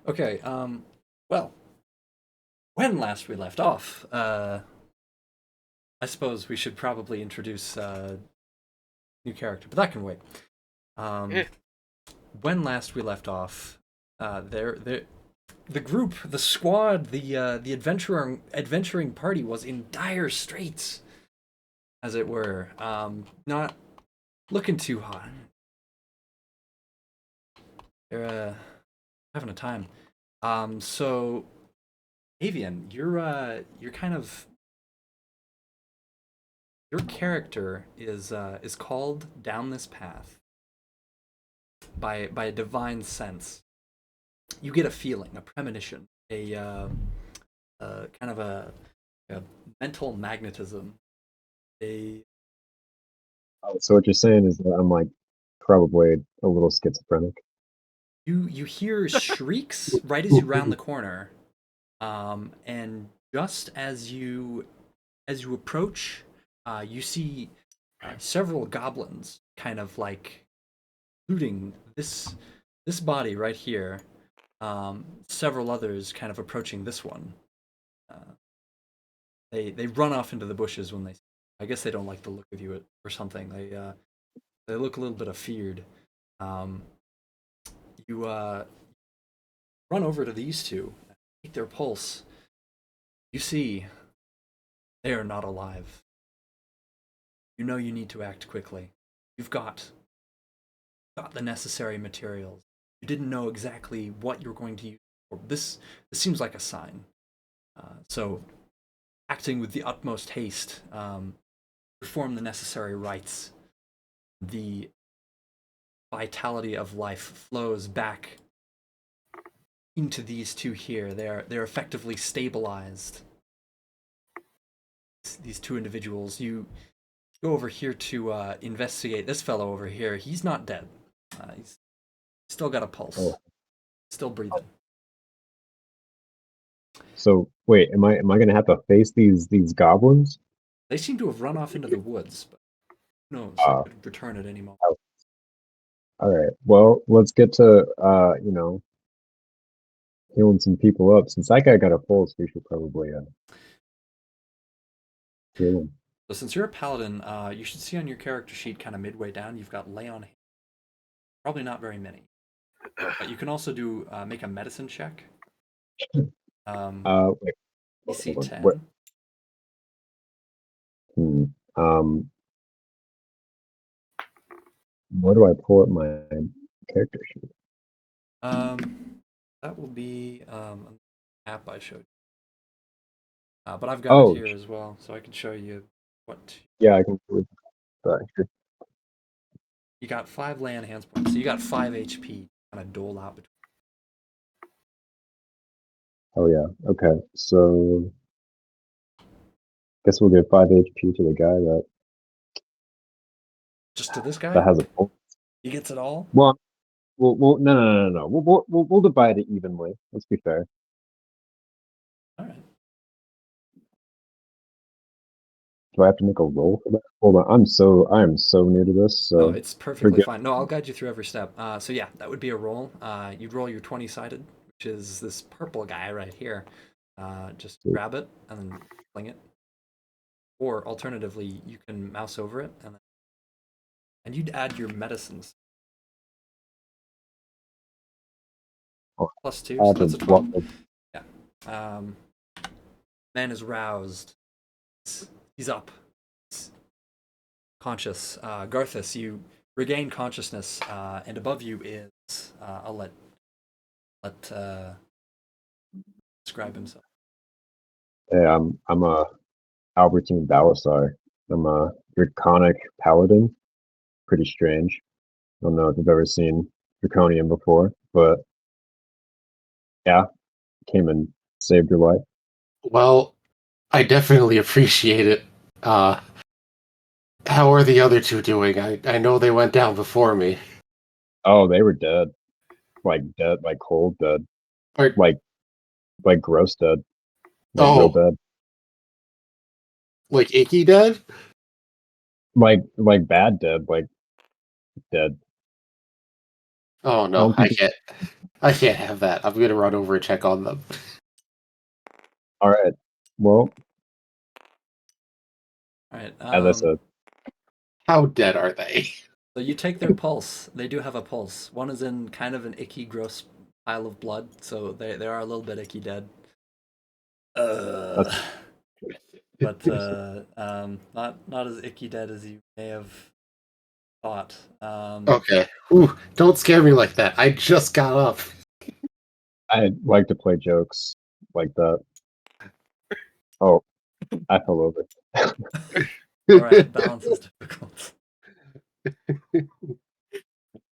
Okay, well, when last we left off, I suppose we should probably introduce new character, but that can wait. Um, Eh, when last we left off, the group, the squad, the adventuring party was in dire straits, as it were. Not looking too hot. They're having a time. So Avian, you're kind of your character is called down this path by a divine sense. You get a feeling, a premonition, kind of a mental magnetism. A So what you're saying is that I'm like probably a little schizophrenic. you hear shrieks right as you round the corner, and just as you approach, you see several goblins kind of like looting this body right here. Several others kind of approaching this one. Uh, they run off into the bushes when they. I guess they don't like the look of you or something. They look a little bit afeared. Um, you run over to these two, take their pulse. You see they are not alive. You know you need to act quickly. You've got the necessary materials. You didn't know exactly what you're going to use. This seems like a sign. So, acting with the utmost haste, perform the necessary rites. The vitality of life flows back into these two here. They're effectively stabilized. These two individuals. You go over here to investigate this fellow over here. He's not dead. He's still got a pulse. Oh. Still breathing. So wait, am I gonna have to face these goblins? They seem to have run off into the woods, but who knows? They Uh, could return at any moment. all right. Well, let's get to healing some people up. Since that guy got a pulse, we should probably heal him. So since you're a paladin, you should see on your character sheet, kind of midway down, you've got lay on hand. Probably not very many, but you can also do make a medicine check. Wait, DC hold on. 10. Hmm. Where do I pull up my character sheet? That will be an app I showed you. But I've got it here as well, so I can show you what. Yeah, I can do it. You got 5 lay on hands points, so you got 5 HP kind of dole out between. Oh yeah. Okay. So guess we'll give 5 HP to the guy Just to this guy? that has a pulse. He gets it all? Well, no. We'll divide it evenly. Let's be fair. All right. Do I have to make a roll for that? Hold on. I am so new to this. So No, it's perfectly forget. fine. No, I'll guide you through every step. So yeah, that would be a roll. You'd roll your 20-sided, which is this purple guy right here. Just grab it and then fling it. Or alternatively, you can mouse over it and you'd add your medicines. +2, so that's a 12. Yeah. Man is roused. He's up. He's conscious. Garthus, you regain consciousness, and above you is I'll let describe himself. Hey, I'm a Albertine Balasar. I'm a draconic paladin. Pretty strange. I don't know if you've ever seen Draconian before, but yeah, came and saved your life. well, I definitely appreciate it. How are the other two doing? I know they went down before me. Oh, they were dead. Dead, like cold dead. Or, Like gross dead. Real dead. like icky dead? Like bad dead, like dead. Oh no, I can't have that. I'm gonna run over and check on them. All right. Well, All right. as I said, How dead are they? So you take their pulse. They do have a pulse. One is in kind of an icky, gross pile of blood, so they are a little bit icky dead. that's But not as icky dead as you may have thought. Okay. Ooh, don't scare me like that. I just got up. I like to play jokes like that. Oh, I fell over. All right, balance is difficult.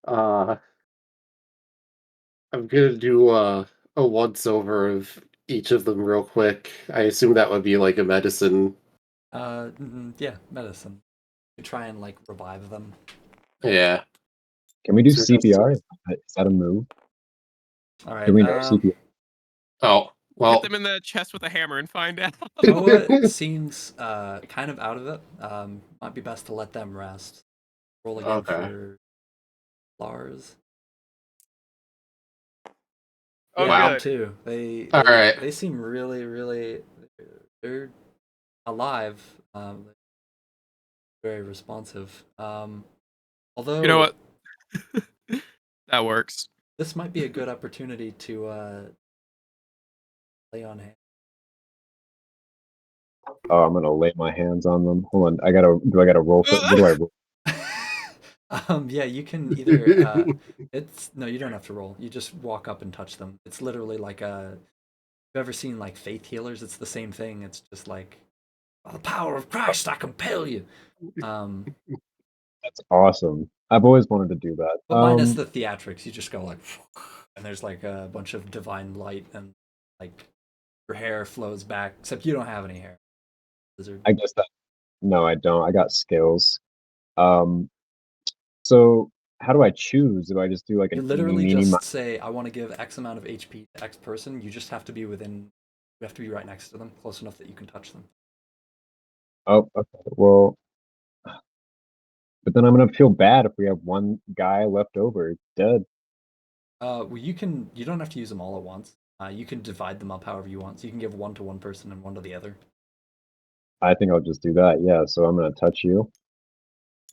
uh, I'm gonna do a once over of each of them real quick. I assume that would be like a medicine. Yeah, medicine. You try and like revive them. Yeah. Can we do So just CPR? Is that a move? All Do right. we know CPR? oh Hit well. them in the chest with a hammer and find out. Noah seems kind of out of it. Might be best to let them rest. Roll again Okay. for Lars. Oh, Yeah, them good. too. They All they right. they seem really they're alive. Very responsive. Although You know what? That works. this might be a good opportunity to lay on hands. Oh, I'm gonna lay my hands on them. Hold on. Do I gotta roll for, what do I roll? Yeah, you can either it's no, you don't have to roll. You just walk up and touch them. It's literally like a you've ever seen like faith healers? It's the same thing. It's just like by the power of Christ, I compel you. That's awesome. I've always wanted to do that. But minus the theatrics, you just go like and there's like a bunch of divine light and like your hair flows back, except you don't have any hair. Lizard. I guess that no, I don't. I got skills. Um, so how do I choose? Do I just do like You an eeny literally meeny just say, I want to give X amount of HP to X person. You just have to be within, you have to be right next to them, close enough that you can touch them. Oh, okay. Well, but then I'm gonna feel bad if we have one guy left over dead. Well, you don't have to use them all at once. You can divide them up however you want. So you can give one to one person and one to the other. I think I'll just do that. Yeah. So I'm gonna touch you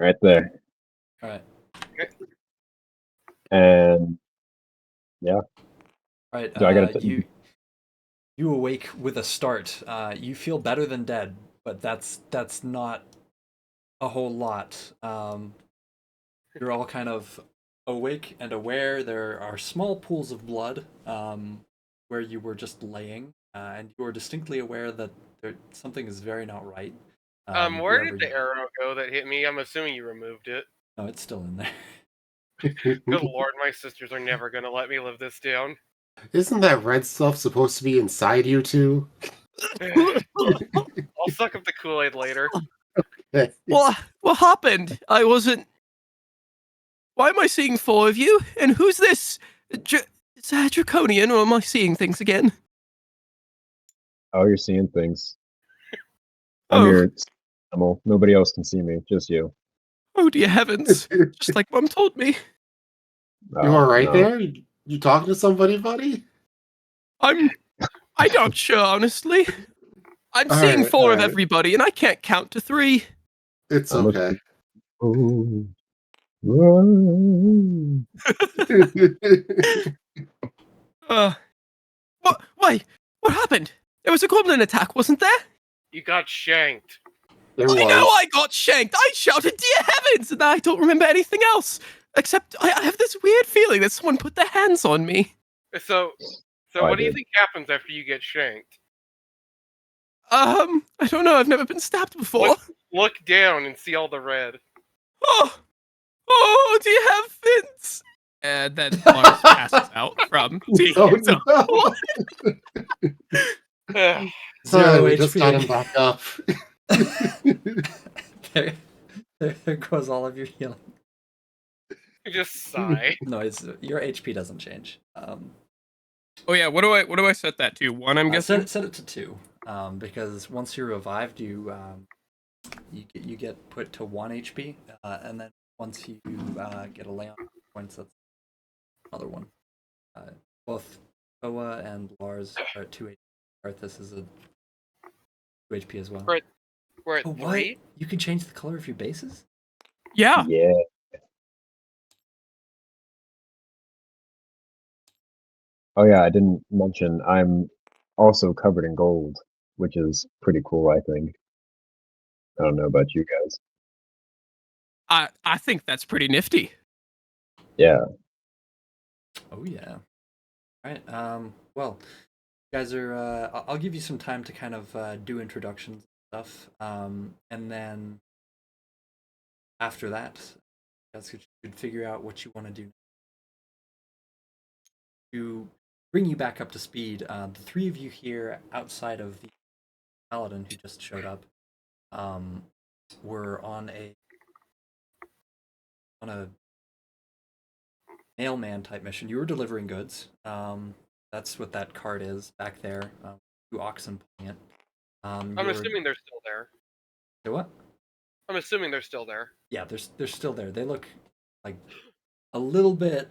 right there, All right. and yeah. All right. Do I gotta? You awake with a start. You feel better than dead, but that's not a whole lot. You're all kind of awake and aware. There are small pools of blood where you were just laying, and you are distinctly aware that something is very not right. Where did Whoever the arrow go that hit me? I'm assuming you removed it. No, it's still in there. Good lord, my sisters are never gonna let me live this down. Isn't that red stuff supposed to be inside you too? I'll suck up the Kool-Aid later. What happened? I wasn't. Why am I seeing four of you? And who's this? Is that draconian, or am I seeing things again? Oh, you're seeing things. I'm Oh, your animal. Nobody else can see me. Just you. oh dear heavens! Just like Mum told me. You all right No. there? You talking to somebody, buddy? I'm not sure, honestly. I'm All seeing right, four all of right. everybody, and I can't count to three. It's I'm okay. Whoa. Uh, what? Why? What happened? There was a goblin attack, wasn't there? You got shanked. There I know was. I got shanked. I shouted, "Dear heavens!" and I don't remember anything else. Except I have this weird feeling that someone put their hands on me. So Oh, I what do you did. think happens after you get shanked? I don't know. I've never been stabbed before. Look down and see all the red. Oh, oh, dear heavens! And then Lars passes out from being Oh hit. So, no! Zero We just got HP. him back up. there goes all of your healing. just sigh. No, your HP doesn't change. Oh yeah, what do I set that to? One, I'm guessing. Set it to 2, because once you're revived, you get put to 1 HP, and then once you get a lay on points, that's another one. both Toa and Lars are at 2 HP. Arthas is a 2 HP as well. We're at Oh, what? 3. You can change the color of your bases? Yeah. Yeah. Oh yeah, I didn't mention I'm also covered in gold, which is pretty cool, I think. I don't know about you guys. I think that's pretty nifty. Yeah. Oh yeah. All right. Well, you guys are. I'll give you some time to kind of do introductions and stuff. And then after that, you guys should figure out what you want to do. To bring you back up to speed, the three of you here outside of the paladin who just showed up, were on a mailman type mission. You were delivering goods. That's what that cart is back there. 2 oxen pulling it. I'm assuming they're still there. Say what? I'm assuming they're still there. Yeah, they're still there. They look like a little bit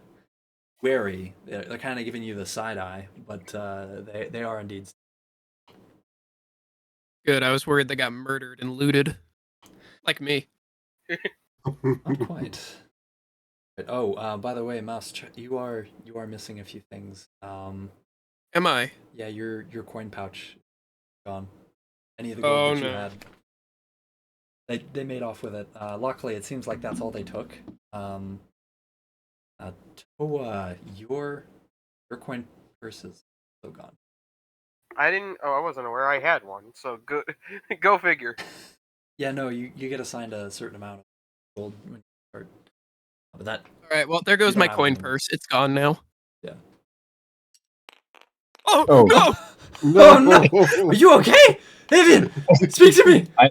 wary. They're kind of giving you the side eye, but they are indeed. Good. I was worried they got murdered and looted, like me. Not quite. But, oh, by the way, Mouse, you are missing a few things. Am I? Yeah, your coin pouch gone. Any of the Oh, gold that you no. had. They made off with it. Luckily, it seems like that's all they took. Toa, your coin purse is still gone. I wasn't aware I had one. So go, go figure. Yeah, no, you get assigned a certain amount of gold when you start. But that, All right. Well, there goes don't my have coin anything. purse. It's gone now. yeah. Oh, Oh. no! Oh, no! Are you okay? Avian, speak to me! I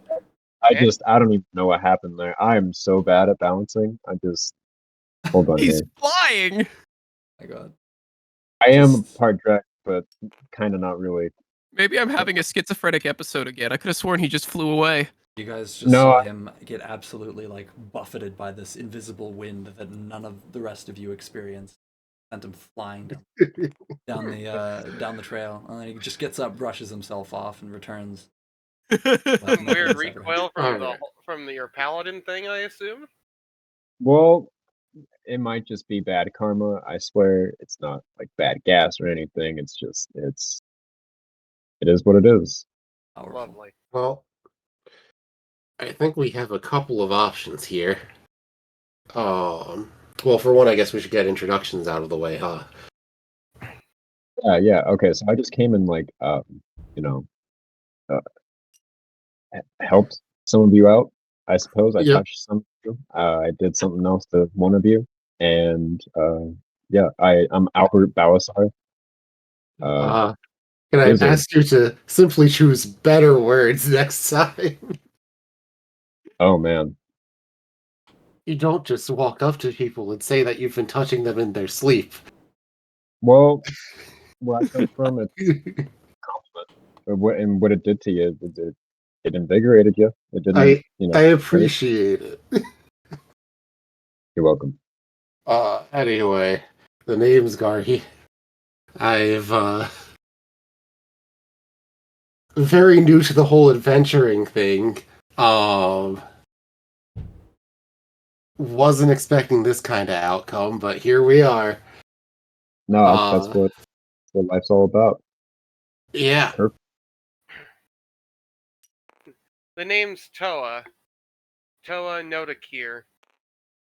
Okay. I don't even know what happened there. I'm so bad at balancing. Hold on He's here. flying. My God. I am just- part Drek, but kind of not really. Maybe I'm having a schizophrenic episode again. I could have sworn he just flew away. You guys just No, saw I- him get absolutely like buffeted by this invisible wind that none of the rest of you experienced. Sent him flying down the trail, and then he just gets up, brushes himself off, and returns. Some Nothing weird has ever recoil from Alright. your paladin thing, I assume. Well, it might just be bad karma. I swear it's not like bad gas or anything. It is what it is. Powerful. Lovely. Well, I think we have a couple of options here. Well, for one, I guess we should get introductions out of the way, huh? Yeah. Okay, so I just came and like you know, helped some of you out. I suppose I Yep. touched some of you. I did something else to one of you, and yeah, I'm Albert Balasar. Can I Wizard. ask you to simply choose better words next time? Oh man. You don't just walk up to people and say that you've been touching them in their sleep. Well, where I come from, it's compliment. And what it did to you, it invigorated you. It didn't, I you know. I appreciate it. You're welcome. Anyway, the name's Garhi. I've very new to the whole adventuring thing. Wasn't expecting this kind of outcome, but here we are. No, that's what life's all about. Yeah. The name's Toa. Toa Notakir.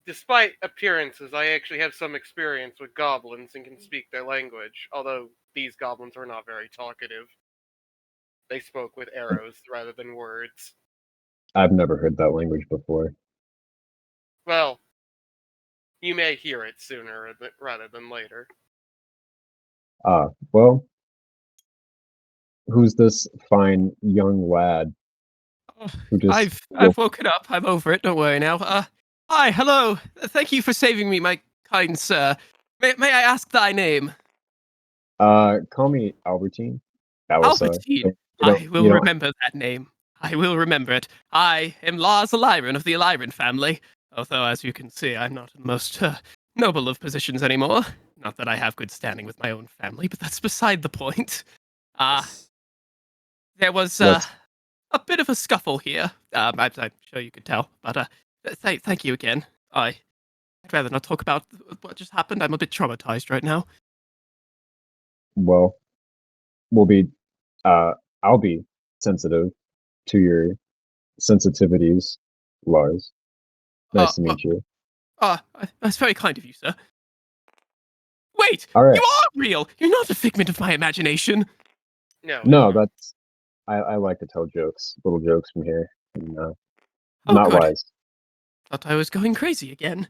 Despite appearances, I actually have some experience with goblins and can speak their language, although these goblins are not very talkative. They spoke with arrows rather than words. I've never heard that language before. Well, you may hear it sooner rather than later. Well, who's this fine young lad who just I've woken up. I'm over it. Don't worry now. Hi, hello. Thank you for saving me, my kind sir. May I ask thy name? call me Albertine. Balasar. Albertine. You know- I will you know- remember that name. I will remember it. I am Lars Alyron of the Alyron family. Although, as you can see, I'm not the most noble of positions anymore. Not that I have good standing with my own family, but that's beside the point. There was Let's- a bit of a scuffle here. I'm sure you could tell, but thank you again. I'd rather not talk about what just happened. I'm a bit traumatized right now. Well, I'll be sensitive to your sensitivities, Lars. Nice to Well, meet you. that's very kind of you, sir. Wait, All right. you are real. You're not a figment of my imagination. No, that's I like to tell jokes, little jokes from here. And, Oh, not good. lies. Thought I was going crazy again.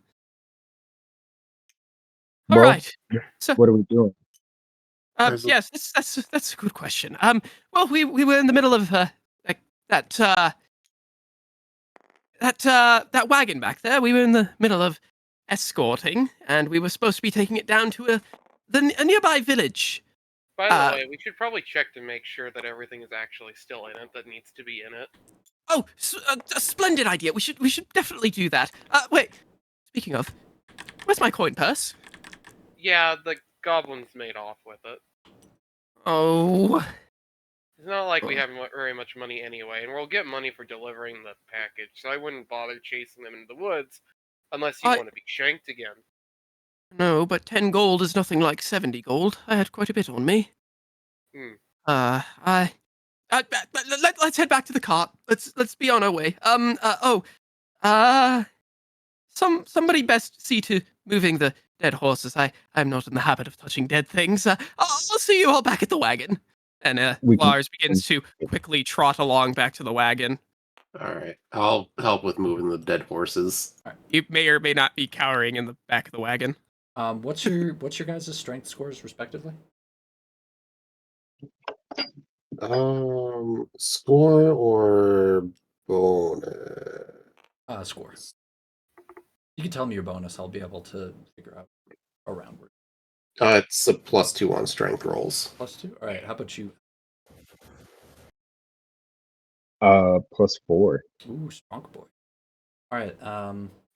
All Well, right. So, what are we doing? There's a- yes, that's a good question. Well, we were in the middle of like that that wagon back there. We were in the middle of escorting, and we were supposed to be taking it down to a nearby village. By the way, we should probably check to make sure that everything is actually still in it that needs to be in it. Oh, a splendid idea. We should definitely do that. Wait. Speaking of, where's my coin purse? Yeah, the goblins made off with it. Oh, It's not like we have very much money anyway, and we'll get money for delivering the package, so I wouldn't bother chasing them into the woods unless you want to be shanked again. no, but 10 gold is nothing like 70 gold. I had quite a bit on me. Let's head back to the cart. Let's be on our way. Somebody best see to moving the dead horses. I'm not in the habit of touching dead things. I'll see you all back at the wagon. And Lars begins to quickly trot along back to the wagon. All right, I'll help with moving the dead horses. You may or may not be cowering in the back of the wagon. What's your guys' strength scores respectively? Score or bonus? Score. You can tell me your bonus. I'll be able to figure out around where. It's a +2 on strength rolls. +2. All right. How about you? +4. Ooh, strong boy. All right.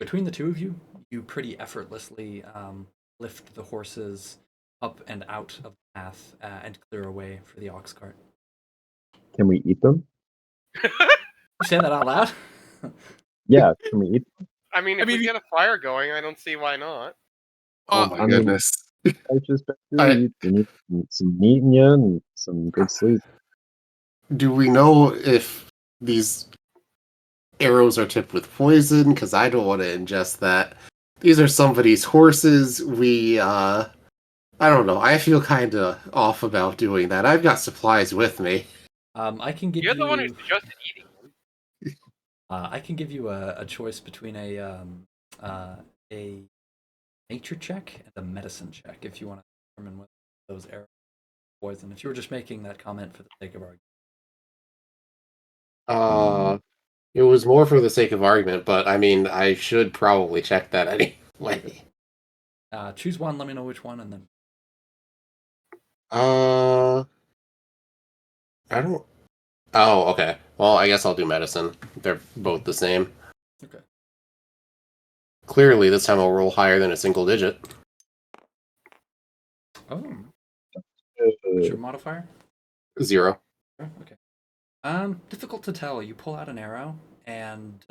Between the two of you, you pretty effortlessly lift the horses up and out of the path and clear a way for the ox cart. Can we eat them? You say that out loud? Yeah, can we eat them? I mean, if we get a fire going, I don't see why not. Oh my I mean, goodness. I just you need some meat in you and some good sleep. Do we know if these arrows are tipped with poison? Because I don't want to ingest that. These are somebody's horses. I don't know. I feel kind of off about doing that. I've got supplies with me. I can give You're you. the one who suggested eating them. I can give you a choice between a nature check and a medicine check if you want to determine whether those arrows are poison. If you were just making that comment for the sake of argument. It was more for the sake of argument, but I mean, I should probably check that anyway. Choose one. Let me know which one, and then. I don't. Oh, okay. Well, I guess I'll do medicine. They're both the same. Okay. Clearly, this time I'll roll higher than a single digit. Oh. What's your modifier? 0. Oh, okay. Difficult to tell. You pull out an arrow, and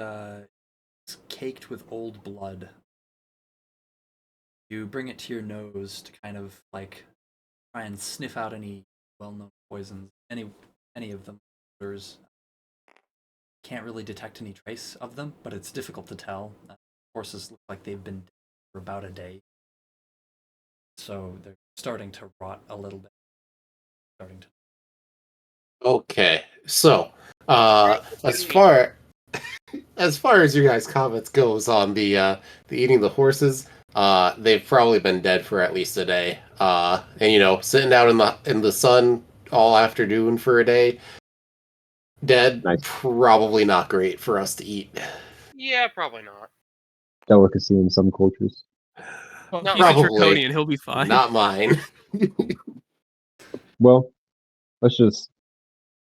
it's caked with old blood. You bring it to your nose to kind of like try and sniff out any well-known poisons, any of them. There's can't really detect any trace of them, but it's difficult to tell. Horses look like they've been dead for about a day, so they're starting to rot a little bit. Okay, so as far as your guys' comments goes on the eating the horses, they've probably been dead for at least a day. And sitting out in the sun all afternoon for a day, dead. Nice. Probably not great for us to eat. Yeah, probably not. Delicacy in some cultures. Well, No, he's probably. a draconian. He'll be fine. Not mine. Well, let's just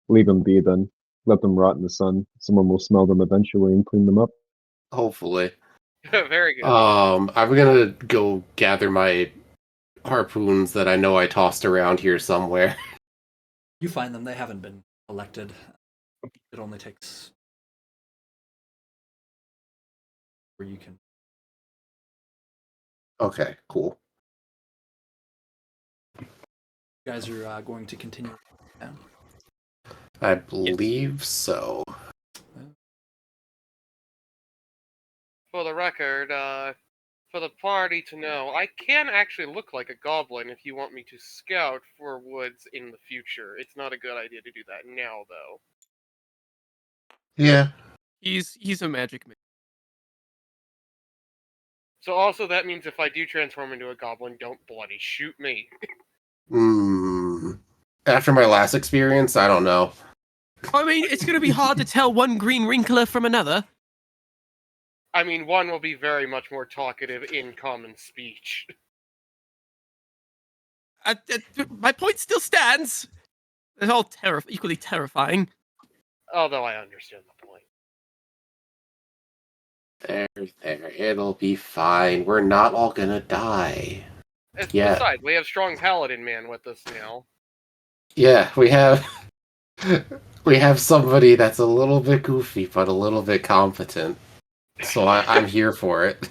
leave them be then. Let them rot in the sun. Someone will smell them eventually and clean them up. Hopefully. Very good. I'm gonna go gather my harpoons that I know I tossed around here somewhere. You find them. They haven't been collected. It only takes where you can. Okay, cool. You guys are going to continue down. I believe so. For the record, for the party to know, I can actually look like a goblin if you want me to scout for woods in the future. It's not a good idea to do that now, though. Yeah. He's a magic man. So also that means if I do transform into a goblin, don't bloody shoot me. After my last experience, I don't know. I mean, it's going to be hard to tell one green wrinkler from another. I mean, one will be very much more talkative in common speech. My point still stands. They're all equally terrifying. Although I understand the point. There. It'll be fine. We're not all gonna die. Yeah. Besides, we have strong paladin man with us now. Yeah, we have somebody that's a little bit goofy, but a little bit competent. So I'm here for it.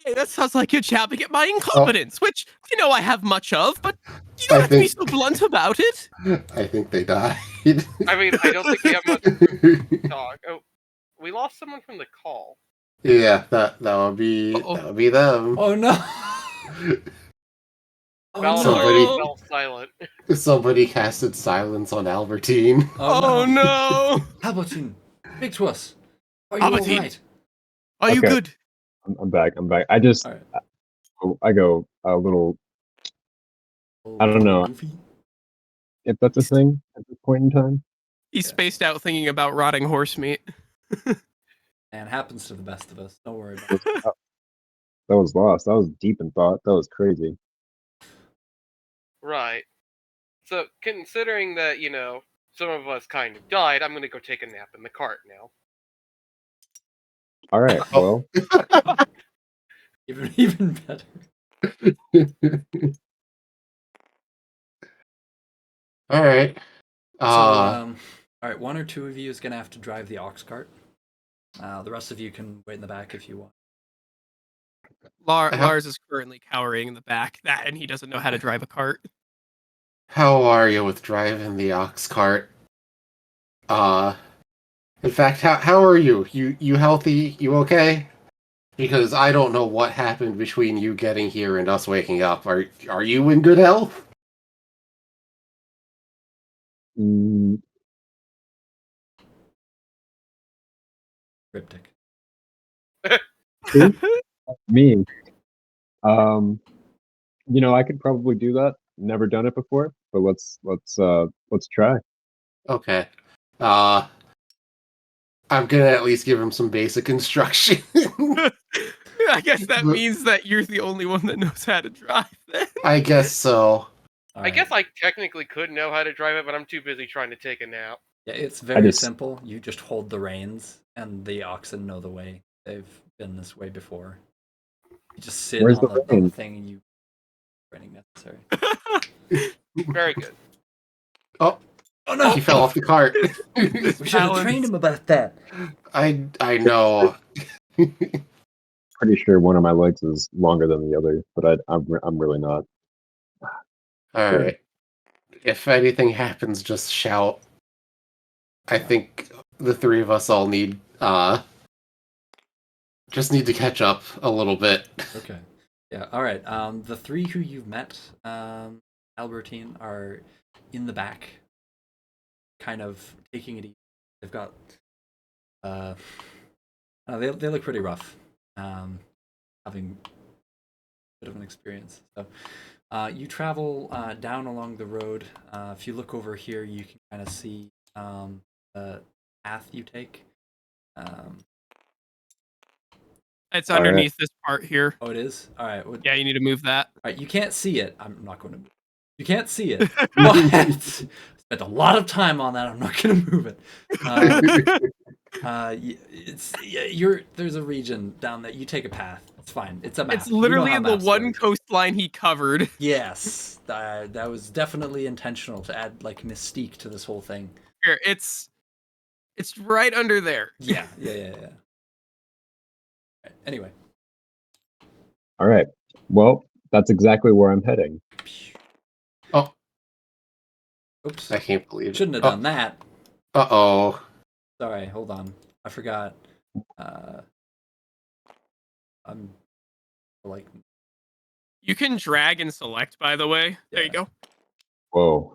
Hey, that sounds like you're jabbing at my incompetence, which I have much of, but you don't I have to be so blunt about it. I think they died. I mean, I don't think we have much to talk. Oh, we lost someone from the call. Yeah, that would be them. Oh no! Oh Somebody- no! fell silent. Somebody casted silence on Albertine. Oh no! Albertine, speak to us. Are you Albertine. all right? Are you Okay. good? I'm back. I just All right. I go a little. I don't know. Goofy? If that's a thing at this point in time. He spaced out thinking about rotting horse meat. And happens to the best of us. Don't worry about it. That was lost. That was deep in thought. That was crazy. Right. So, considering that, some of us kind of died, I'm gonna go take a nap in the cart now. All right. Well, Even better. All right. All right. One or two of you is gonna have to drive the ox cart. The rest of you can wait in the back if you want. Lars is currently cowering in the back, and he doesn't know how to drive a cart. How are you with driving the ox cart? In fact, how are you? You healthy? You okay? Because I don't know what happened between you getting here and us waking up. Are you in good health? Cryptic. me. I could probably do that. Never done it before, but let's try. Okay. I'm gonna at least give him some basic instruction. I guess that means that you're the only one that knows how to drive. I guess so. I guess I technically could know how to drive it, but I'm too busy trying to take a nap. Yeah, it's very simple. You just hold the reins, and the oxen know the way. They've been this way before. You just sit on the thing, and you training necessary. Very good. Oh no! He fell off the cart. We should have trained him about that. I know. Pretty sure one of my legs is longer than the other, but I'm really not. All right. If anything happens, just shout. I think the three of us all need just need to catch up a little bit. Okay. Yeah. All right. The three who you've met, Albertine, are in the back, kind of taking it easy. They've got they look pretty rough, having a bit of an experience. So you travel down along the road. If you look over here, you can kind of see the path you take. It's underneath this part here. Oh, it is? All right. Yeah, you need to move that. All right, you can't see it. I'm not going to move. You can't see it. But spent a lot of time on that. I'm not going to move it. There's a region down there. You take a path. It's fine. It's a map. It's You know literally how the maps one work. coastline he covered. Yes, that was definitely intentional to add like mystique to this whole thing. Here, it's right under there. Yeah. Anyway. All right. Well, that's exactly where I'm heading. Oh, Oops. I can't believe it. Shouldn't have done that. Uh-oh. Sorry, hold on. I forgot. I'm like. You can drag and select, by the way. There you Yeah. go. Whoa.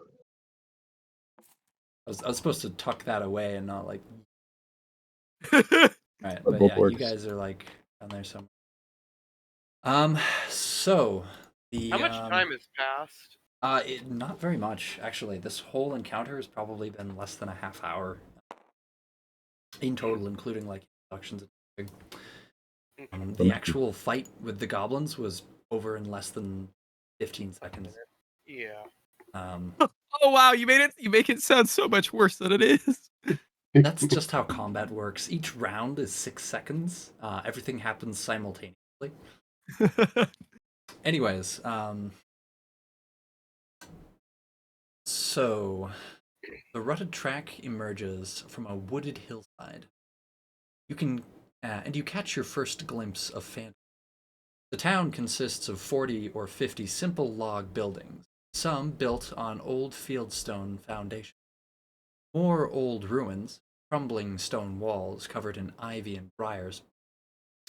I was supposed to tuck that away and not like. All Right, But but both yeah, works. you guys are like down there somewhere. So the How much time has passed? not very much actually. This whole encounter has probably been less than a half hour in total, including like introductions and everything. The actual fight with the goblins was over in less than 15 seconds. Yeah. Oh wow, you make it sound so much worse than it is. That's just how combat works. Each round is 6 seconds. Everything happens simultaneously. Anyways, so the rutted track emerges from a wooded hillside. You can, and you catch your first glimpse of Phandelver. The town consists of 40 or 50 simple log buildings, some built on old fieldstone foundations. More old ruins, crumbling stone walls covered in ivy and briars,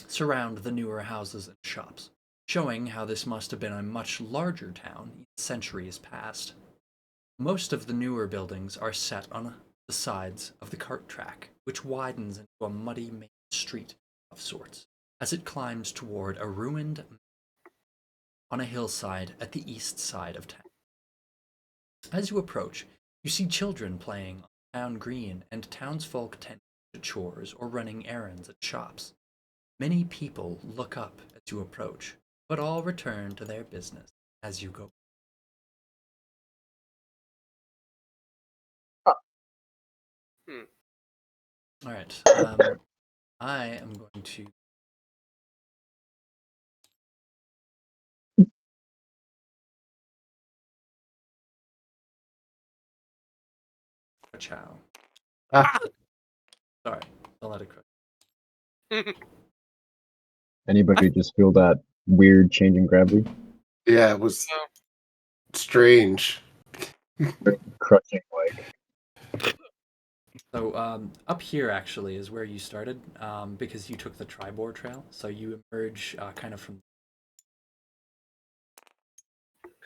surround the newer houses and shops, showing how this must have been a much larger town in centuries past. Most of the newer buildings are set on the sides of the cart track, which widens into a muddy main street of sorts as it climbs toward a ruined on a hillside at the east side of town. As you approach, you see children playing on the town green and townsfolk tending to chores or running errands at shops. Many people look up as you approach, but all return to their business as you go. Hmm. All right. I am going to. Chow. Ah, Sorry, don't let it crack. Anybody just feel that weird change in gravity? yeah, it was strange. Crushing like. So up here actually is where you started, because you took the Tribor trail. So you emerge kind of from.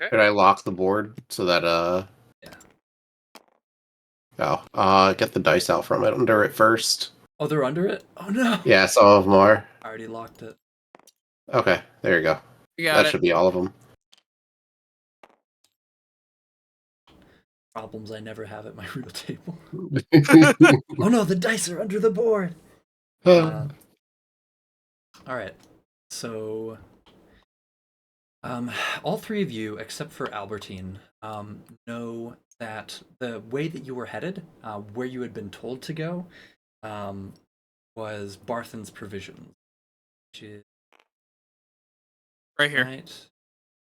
Okay. Could I lock the board so that Yeah. get the dice out from it under it first. Oh, they're under it. Oh no! Yeah, some of them are. I already locked it. Okay, there you go. You got That it. should be all of them. Problems I never have at my real table. Oh no, the dice are under the board. All right. So, all three of you, except for Albertine, know that the way that you were headed, where you had been told to go, was Barthen's Provisions, which is Right here. right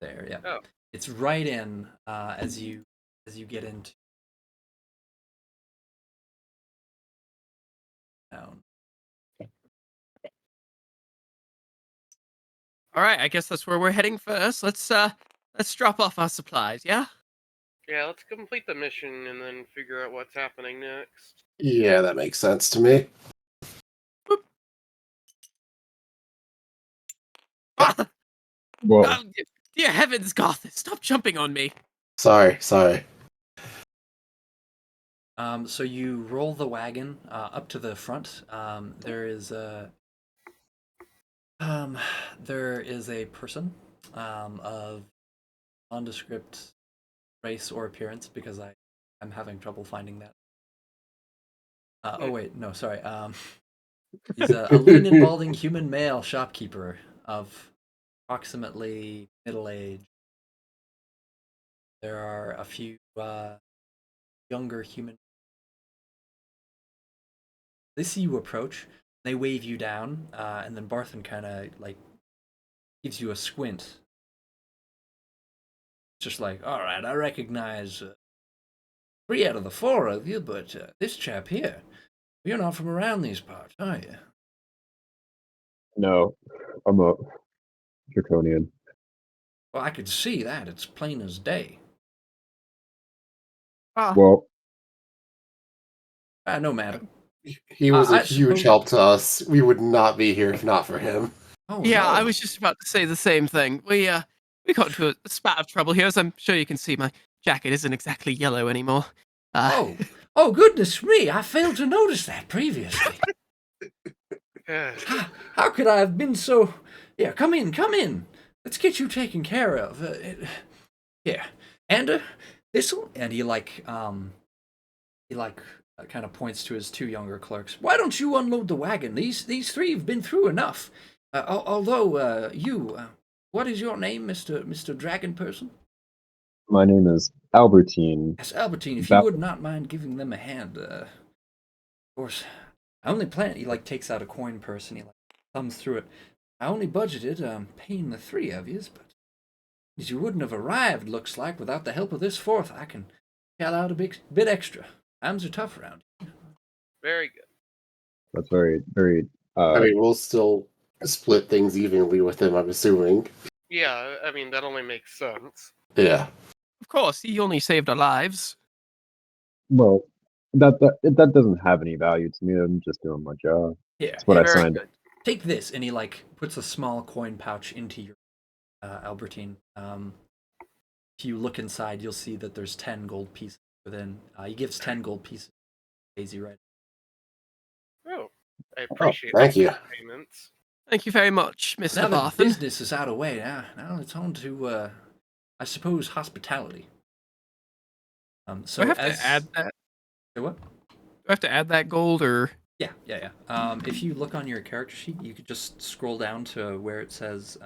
there. Yeah, Oh. it's right in as you get into town. All right, I guess that's where we're heading first. Let's drop off our supplies, yeah? Yeah, let's complete the mission and then figure out what's happening next. Yeah, that makes sense to me. Ah! Whoa. Oh, dear heavens, Goth, stop jumping on me. Sorry. So you roll the wagon up to the front. There is a person of nondescript race or appearance because I'm having trouble finding that. Oh wait, no, sorry. He's a lean and balding human male shopkeeper of approximately middle age. There are a few younger human they see you approach. They wave you down, and then Barthen kind of like gives you a squint. Just like, all right, I recognize 3 out of the 4 of you, but this chap here, you're not from around these parts, are you? No, I'm a draconian. Well, I could see that. It's plain as day. Well, No matter. He was a I huge suppose- help to us. We would not be here if not for him. Oh, Yeah, no. I was just about to say the same thing. We got into a spat of trouble here, as I'm sure you can see. My jacket isn't exactly yellow anymore. Oh, goodness me! I failed to notice that previously. How could I have been so? Yeah, come in. Let's get you taken care of. Here, and this'll. And he kind of points to his 2 younger clerks. Why don't you unload the wagon? These 3 have been through enough. Although what is your name, Mr. Dragon Person? my name is Albertine. Yes, Albertine. If you would not mind giving them a hand, of course. I only plan. He takes out a coin purse and he thumbs through it. I only budgeted paying the 3 of yous, but as you wouldn't have arrived, looks like, without the help of this 4th. I can shell out a bit extra. Times are tough around here. Very good. That's very, very. I mean, we'll still split things evenly with him, I'm assuming. Yeah, I mean, that only makes sense. Yeah. Of course, he only saved our lives. Well, that doesn't have any value to me. I'm just doing my job. Yeah, That's what I very signed. good. Take this, and he puts a small coin pouch into your Albertine. If you look inside, you'll see that there's 10 gold pieces within. He gives 10 gold pieces. Daisy, right? Oh, I appreciate thank you. payments. Thank you very much, Mr. Now that Barthen. business is out of the way, now it's on to, I suppose, hospitality. So Do I have as to add that? Say what? Do I have to add that gold, or? Yeah. If you look on your character sheet, you could just scroll down to where it says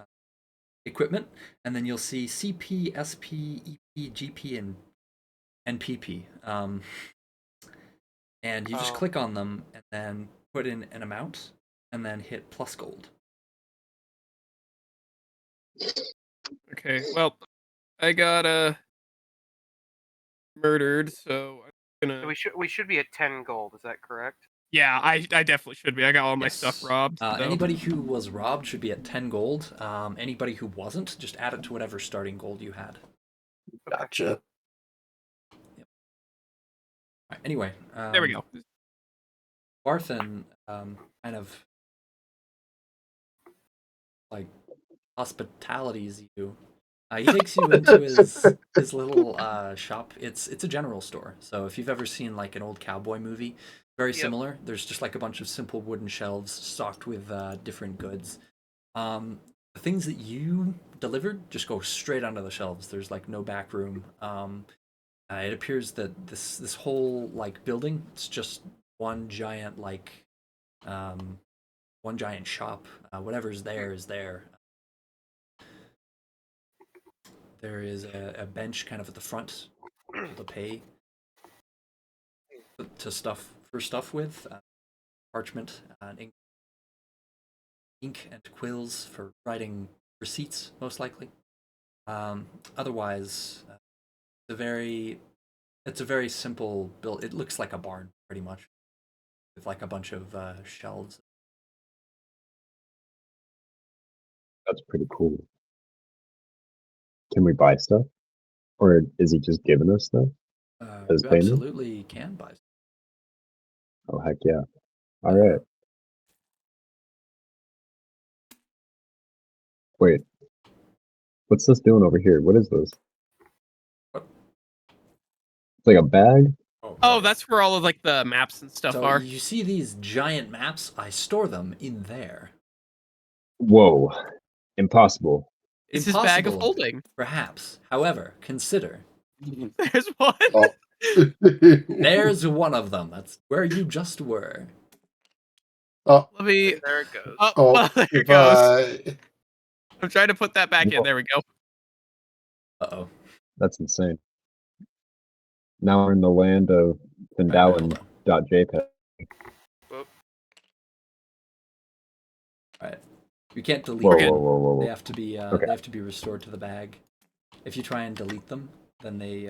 equipment, and then you'll see CP, SP, EP, GP, and PP. And you just click on them, and then put in an amount, and then hit plus gold. Okay, well, I got murdered, so I'm gonna. So we should be at 10 gold. Is that correct? Yeah, I definitely should be. I got all my Yes. stuff robbed. so- Anybody who was robbed should be at 10 gold. Anybody who wasn't, just add it to whatever starting gold you had. Gotcha. Right, anyway. There we go. Barthen kind of hospitalities you. He takes you into his little shop. It's a general store. So if you've ever seen an old cowboy movie, very similar. There's just a bunch of simple wooden shelves stocked with different goods. The things that you delivered just go straight onto the shelves. There's no back room. It appears that this whole building, it's just one giant one giant shop. Whatever's there is there. There is a bench kind of at the front to pay to stuff with parchment and ink and quills for writing receipts, most likely. Otherwise, it's a very simple build. It looks like a barn, pretty much, with a bunch of shelves. That's pretty cool. Can we buy stuff, or is he just giving us stuff? As You payment? absolutely can buy. Oh heck yeah! All right. Wait, what's this doing over here? What is this? What? It's like a bag. Oh, that's where all of the maps and stuff So are. you see these giant maps? I store them in there. Whoa, impossible. It's his bag of Impossible, holding. Perhaps. However, consider There's one. Oh. there's one of them. That's where you just were. Oh, Let me. There it goes. Oh, oh, well, there it goes. goodbye. I'm trying to put that back in. There we go. Uh-oh. That's insane. Now we're in the land of Alright, hold on. Phandelver.jpg. All right. You can't delete Whoa, them. whoa, whoa, whoa, They whoa. have to be Okay. they have to be restored to the bag. If you try and delete them, then they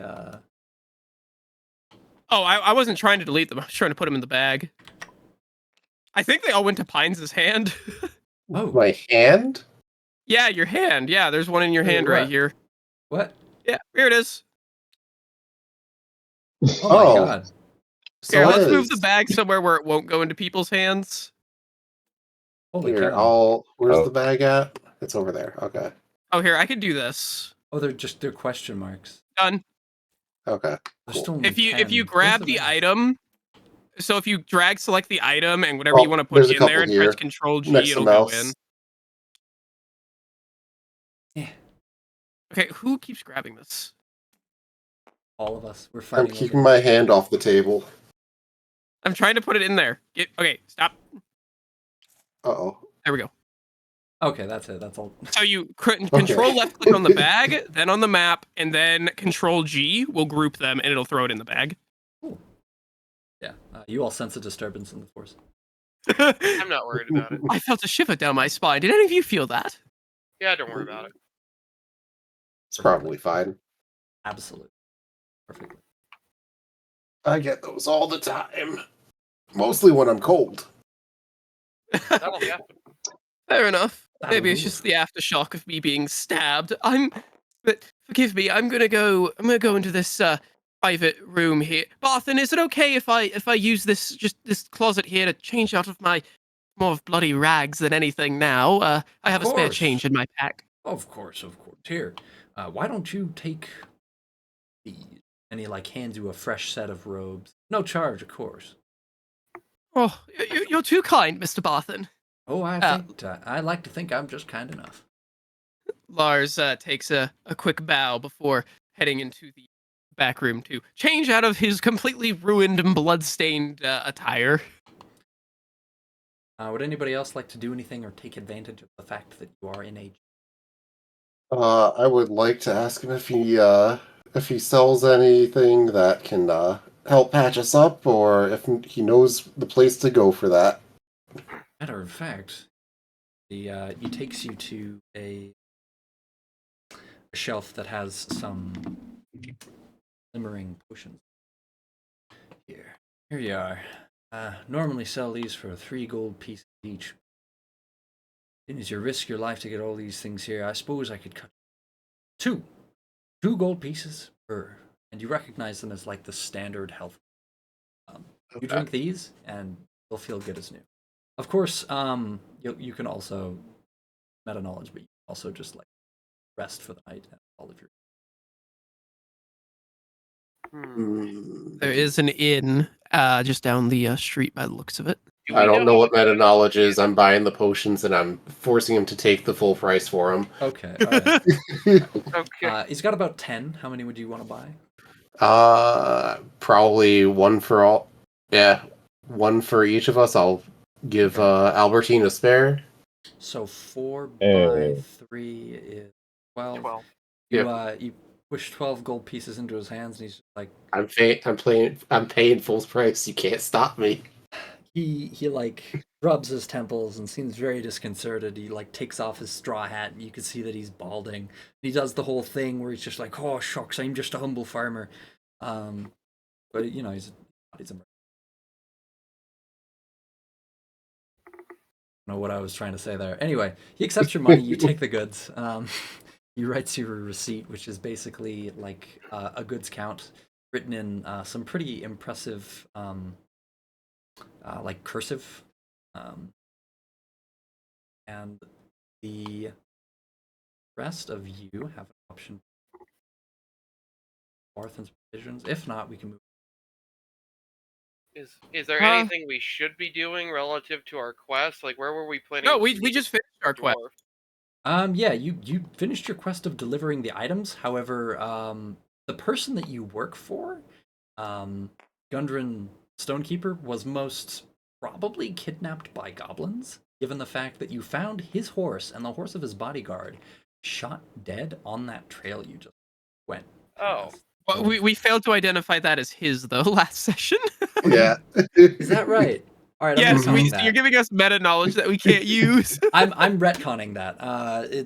Oh, I wasn't trying to delete them. I was trying to put them in the bag. I think they all went to Pines' hand. Oh. My hand? Yeah, your hand. Yeah, there's one in your Wait, hand right what? here. What? Yeah, here it is. Oh my Oh. god. So Here, it let's move is. the bag somewhere where it won't go into people's hands. Holy Here, cow. where's Oh. the bag at? It's over there. Okay. Oh, here, I can do this. Oh, they're question marks. Done. Okay. There's Cool. still only If you 10. grab Where's the bag? item, so if you drag select the item and whatever you want to put there's a in there couple and press here. Control G, Next to it'll go mouse. in. Yeah. Okay, who keeps grabbing this? All of us. We're I'm fighting keeping over my hand off the table. I'm trying to put it in there. Okay, stop. Uh-oh. There we go. Okay, that's it. That's all. So you control left click on the bag, then on the map, and then Control G will group them and it'll throw it in the bag. Cool. Yeah. You all sense a disturbance in the force. I'm not worried about it. I felt a shiver down my spine. Did any of you feel that? Yeah, don't worry about it. It's probably fine. Absolutely. Perfectly. I get those all the time. Mostly when I'm cold. That'll happen. Fair enough. That'll Maybe it's do. just the aftershock of me being stabbed. But forgive me. I'm gonna go into this private room here. Barthen, is it okay if I use this closet here to change out of my more of bloody rags than anything now? I have a spare course. change in my pack. Of course, of course. Here, why don't you take these? And he like hands you a fresh set of robes. No charge, of course. Oh, you're too kind, Mr. Barthen. Oh, I like to think I'm just kind enough. Lars takes a quick bow before heading into the back room to change out of his completely ruined and blood-stained attire. Would anybody else like to do anything or take advantage of the fact that you are in a... I would like to ask him if he sells anything that can help patch us up, or if he knows the place to go for that. Matter of fact, he takes you to a shelf that has some glimmering potions. Here you are. Normally sell these for 3 gold pieces each. Seeing as you risk your life to get all these things here, I suppose I could cut 2 gold pieces per, and you recognize them as like the standard health. You drink these, and they'll feel good as new. Of course, you can also meta knowledge, but you can also just like rest for the night and all of your. There is an inn just down the street by the looks of it. Do I we don't know what how- meta knowledge is. I'm buying the potions and I'm forcing him to take the full price for them. Okay, all right. Okay. He's got about 10. How many would you want to buy? Probably one for all. Yeah, one for each of us. I'll give Albertine a spare. So 4 Hey. by 3 is 12. 12. You push 12 gold pieces into his hands, and he's like, I'm paying full price. You can't stop me. he like rubs his temples and seems very disconcerted. He like takes off his straw hat, and you can see that he's balding. He does the whole thing where he's just like, "Oh shucks, I'm just a humble farmer," but you know he's a I don't know what I was trying to say there. Anyway, he accepts your money. You take the goods. He writes you a receipt, which is basically like a goods count written in some pretty impressive like cursive, and the rest of you have an option for Barthen's provisions. If not, we can move. Is there anything we should be doing relative to our quest? Like, where were we planning? No, to we meet just finished our the quest. dwarf? Yeah, you finished your quest of delivering the items. However, the person that you work for, Gundren Stonekeeper, was most probably kidnapped by goblins, given the fact that you found his horse and the horse of his bodyguard shot dead on that trail you just went. Oh. Well, we failed to identify that as his though last session. Yeah. Is that right? All right, I'm Yes, retconning you're that. giving us meta knowledge that we can't use. I'm retconning that.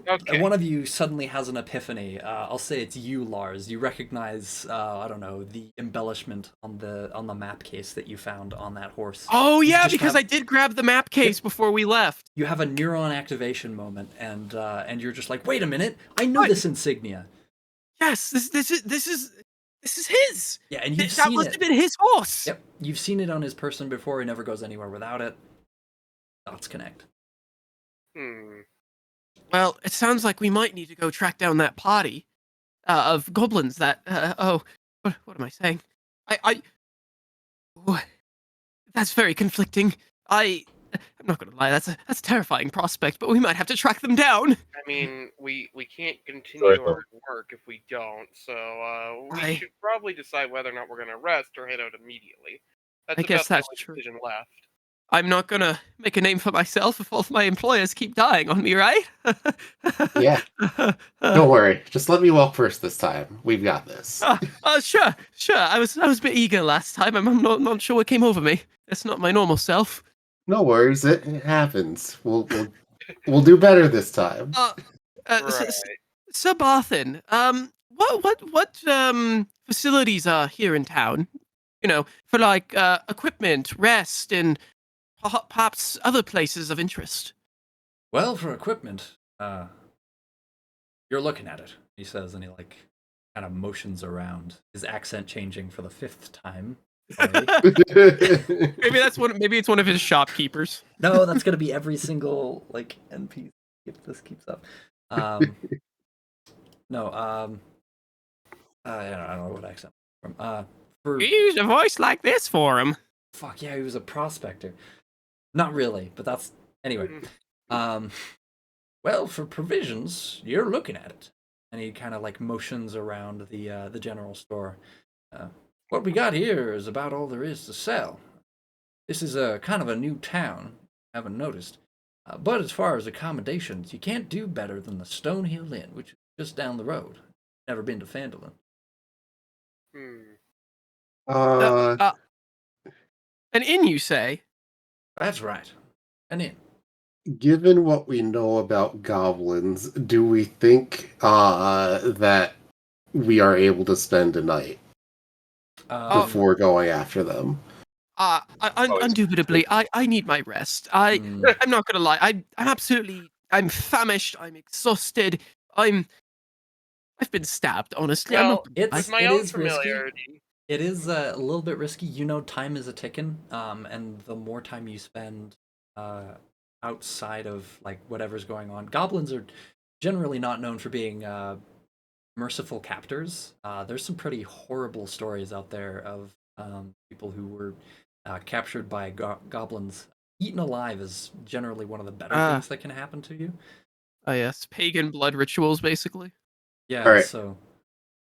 Okay. One of you suddenly has an epiphany. I'll say it's you, Lars. You recognize, I don't know, the embellishment on the map case that you found on that horse. Oh You yeah, just because have- I did grab the map case before we left. You have a neuron activation moment, and you're just like, wait a minute, I know What? this insignia. Yes, this is his. Yeah, and you've That seen must it. have been his horse. Yep, you've seen it on his person before. He never goes anywhere without it. Dots connect. Well, it sounds like we might need to go track down that party of goblins. That what am I saying? Oh, that's very conflicting. I'm not gonna lie. That's a terrifying prospect, but we might have to track them down. I mean, we can't continue Sorry, our work if we don't, so we I- should probably decide whether or not we're going to rest or head out immediately. That's I guess about that's the only true. decision left. I'm not gonna make a name for myself if all of my employers keep dying on me, right? Yeah. Don't worry. Just let me walk first this time. We've got this. Sure. I was a bit eager last time. I'm not sure what came over me. It's not my normal self. No worries. It happens. We'll do better this time. Right. Sir Barthen, what facilities are here in town? You know, for like equipment, rest, and perhaps other places of interest. Well, for equipment, you're looking at it, he says, and he like kind of motions around, his accent changing for the 5th time. Maybe it's one of his shopkeepers. No, that's gonna be every single like NPC if this keeps up. No, I don't know what accent from. For You use a voice like this for him. fuck yeah, he was a prospector. Not really, but that's anyway. Well, for provisions, you're looking at it, and he kind of like motions around the general store. What we got here is about all there is to sell. This is a kind of a new town, haven't noticed. But as far as accommodations, you can't do better than the Stonehill Inn, which is just down the road. Never been to Phandelver. An inn, you say? That's right, an inn. Given what we know about goblins, do we think that we are able to spend a night before going after them? Indubitably, I need my rest. I'm not gonna lie. I'm famished. I'm exhausted. I've been stabbed. Honestly, Well, It's with my it own is risky. familiarity, It is a little bit risky. You know, time is a ticking, and the more time you spend outside of like whatever's going on, goblins are generally not known for being merciful captors. There's some pretty horrible stories out there of people who were captured by goblins. Eaten alive is generally one of the better things that can happen to you. Oh yes, pagan blood rituals, basically. Yeah. All right. So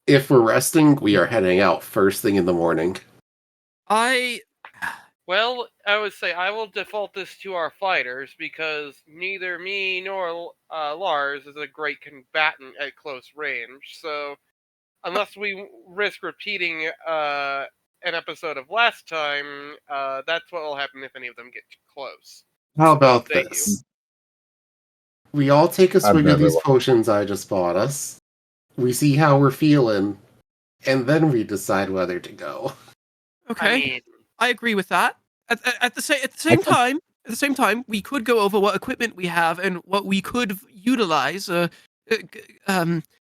If we're resting, we are heading out first thing in the morning. well, I would say I will default this to our fighters because neither me nor Lars is a great combatant at close range. So, unless we risk repeating an episode of last time, that's what will happen if any of them get too close. How about Thank this? We all take a swig of never these li- potions I just bought us. We see how we're feeling, and then we decide whether to go. Okay, I mean, I agree with that. At the same time, we could go over what equipment we have and what we could utilize. I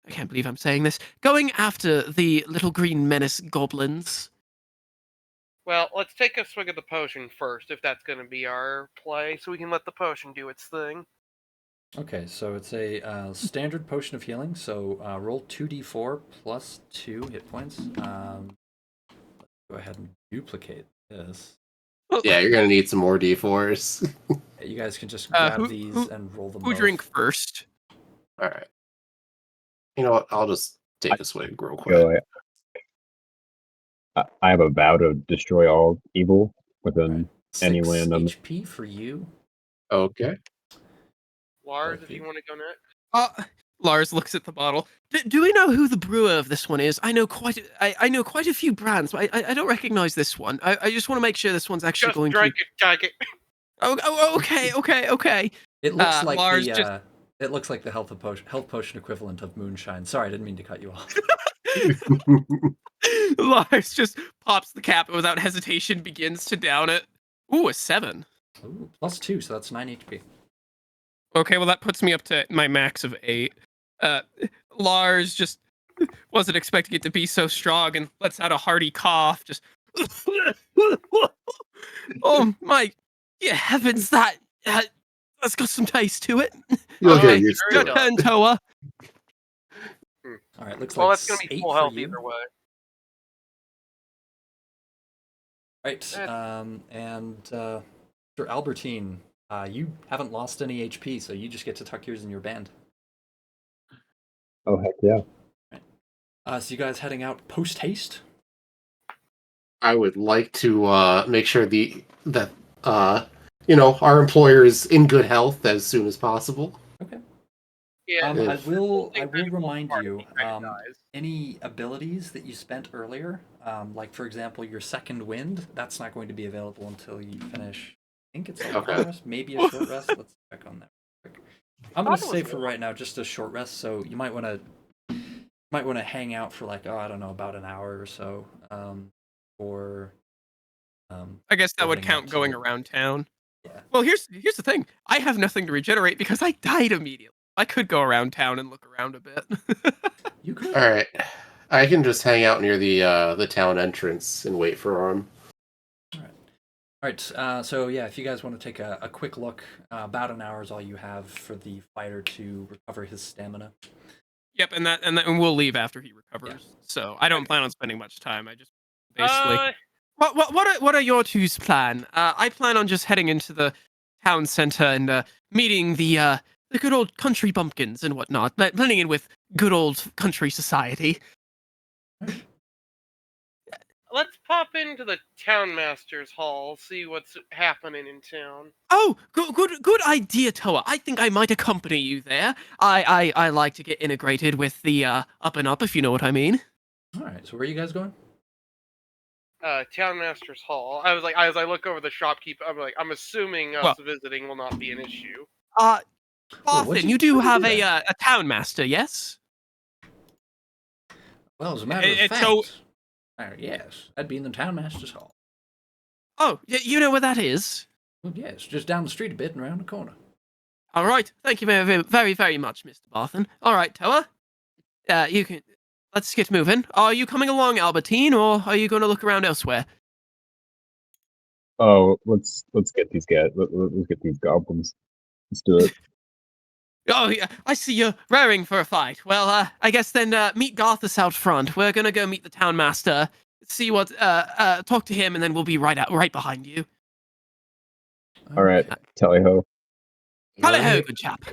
can't believe I'm saying this. Going after the little green menace goblins. well, let's take a swig of the potion first, if that's going to be our play, so we can let the potion do its thing. okay, so it's a standard potion of healing. So roll 2d4 plus 2 hit points. Let's go ahead and duplicate this. Yeah, you're gonna need some more d4s. You guys can just grab who- these who- and roll them. Who both. drink first? All right. You know what? I'll just take a swig real quick. So I have a vow to destroy all evil within any 6 land. HP for you. Okay. Lars, Both if of you you. want to go next. Lars looks at the bottle. Do we know who the brewer of this one is? I know I know quite a few brands, but I don't recognize this one. I just want to make sure this one's actually Just going drink it, tag it. Okay. It looks like Lars the just it looks like the health potion equivalent of moonshine. Sorry, I didn't mean to cut you off. Lars just pops the cap and without hesitation begins to down it. Ooh, a 7. Ooh, +2, so that's 9 HP. Okay, well that puts me up to my max of 8. Lars just wasn't expecting it to be so strong and lets out a hearty cough. Just oh my, yeah, heavens, that's got some taste to it. You'll get Okay, used your to it. turn, Toa. All right, looks Well, like that's gonna be 8 full for health you. either way. Right, and for Albertine, you haven't lost any HP, so you just get to tuck yours in your band. Oh heck yeah! So you guys heading out post haste? I would like to make sure that our employer is in good health as soon as possible. Okay. Yeah. I If- will think remind part of you, me kinda dies. any abilities that you spent earlier, like for example your second wind, that's not going to be available until you finish. I think it's a long Okay. rest, maybe a short rest. Let's check on that real quick. I'm Thought gonna it say was for long. right now just a short rest, so you might want to hang out for like I don't know, about an hour or so, or I guess that would building up count to going the- around town. Yeah. Well, here's the thing. I have nothing to regenerate because I died immediately. I could go around town and look around a bit. You could. All right, I can just hang out near the town entrance and wait for him. All right. So yeah, if you guys want to take a quick look, about an hour is all you have for the fighter to recover his stamina. Yep, and we'll leave after he recovers. So I don't plan on spending much time. I just basically. What are your two's plan? I plan on just heading into the town center and meeting the good old country bumpkins and whatnot, blending in with good old country society. Let's pop into the townmaster's hall, see what's happening in town. Oh, good idea, Toa. I think I might accompany you there. I like to get integrated with the up and up, if you know what I mean. All right. So where are you guys going? Townmaster's hall. I was like, as I look over the shopkeeper, I'm like, I'm assuming us Well- visiting will not be an issue. what'd Barthen, you- you do what'd you have do a town master, yes? Well, as a matter of fact, so- yes, I'd be in the townmaster's hall. Oh, you know where that is? Well, yes, just down the street a bit and around the corner. All right. Thank you very much, Mr. Barthen. All right, Toa. You can. Let's get moving. Are you coming along, Albertine, or are you going to look around elsewhere? Oh, let's get these guys. Let's get these goblins. Let's do it. Oh, yeah. I see you're raring for a fight. Well, I guess then meet Garthus out front. We're gonna go meet the town master. See what. Talk to him, and then we'll be right behind you. All right, tally ho. Tally ho, Alright. good chap.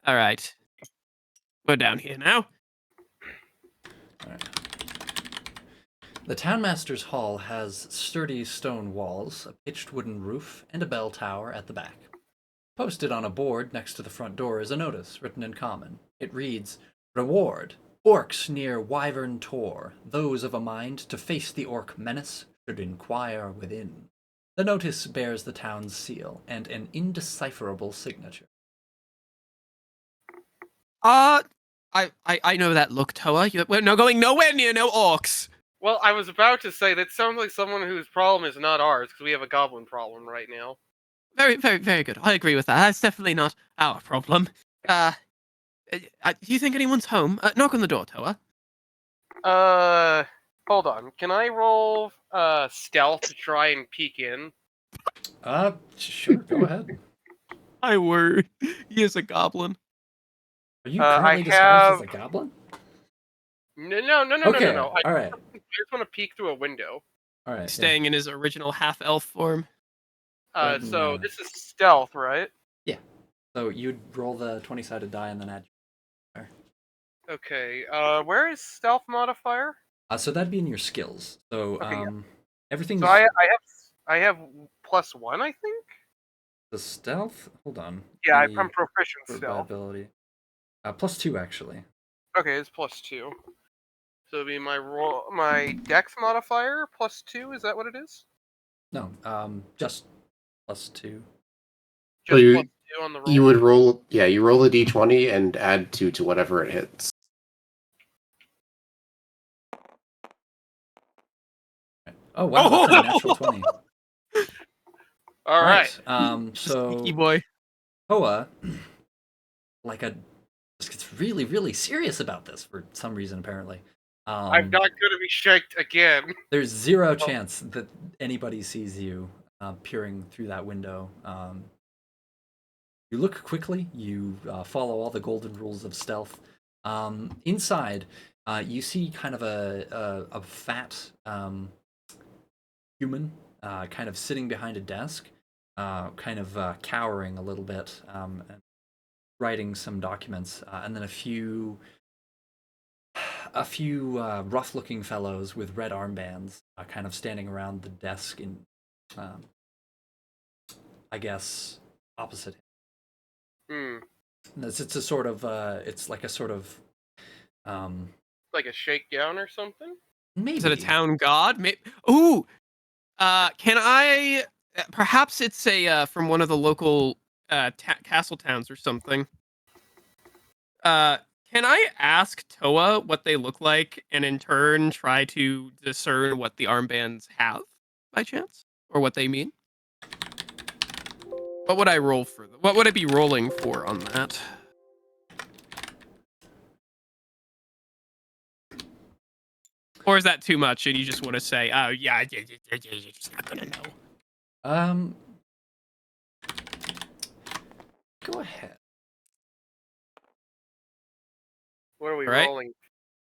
All right. We're down here now. All right. The townmaster's hall has sturdy stone walls, a pitched wooden roof, and a bell tower at the back. Posted on a board next to the front door is a notice written in common. It reads, "Reward. Orcs near Wyvern Tor. Those of a mind to face the orc menace should inquire within." The notice bears the town's seal and an indecipherable signature. I know that look, Toa. We're not going nowhere near no orcs. Well, I was about to say that sounds like someone whose problem is not ours, because we have a goblin problem right now. Very good. I agree with that. That's definitely not our problem. Do you think anyone's home? Knock on the door, Toa. Hold on. Can I roll stealth to try and peek in? Sure, go ahead. I word. He is a goblin. Are you I currently disguised as have- a goblin? No. Okay, I all right. just want to peek through a window. All right. Staying in his original half-elf form. Right, So yeah. this is stealth, right? So you'd roll the 20-sided die and then add. Okay. Where is stealth modifier? So that'd be in your skills. So Okay, yeah. everything's. So I have +1, I think. The stealth? Hold on. Yeah, The I'm proficient by still. ability. +2 actually. Okay, it's +2. So it'd be my dex modifier +2. Is that what it is? No, just +2. So Just you +2 on the roll. you would roll, yeah, you roll a d20 and add 2 to whatever it hits. Oh wow, that's a natural 20. All right. So Sneaky boy. Hoa, just gets really, really serious about this for some reason, apparently. I'm not going to be shaked again. There's zero chance that anybody sees you peering through that window. You look quickly. You follow all the golden rules of stealth. Inside, you see kind of a fat human kind of sitting behind a desk, kind of cowering a little bit, and writing some documents, and then a few rough-looking fellows with red armbands, kind of standing around the desk in, I guess, opposite him. It's a sort of, it's like a sort of, like a shakedown or something. Maybe. Is it a town god? Ooh, can I? Perhaps it's a from one of the local castle towns or something. Can I ask Toa what they look like, and in turn try to discern what the armbands have, by chance, or what they mean? What would I roll for? What would I be rolling for on that? Or is that too much, and you just want to say, "Oh yeah, you're just not gonna know"? Go ahead. What are we Right. rolling?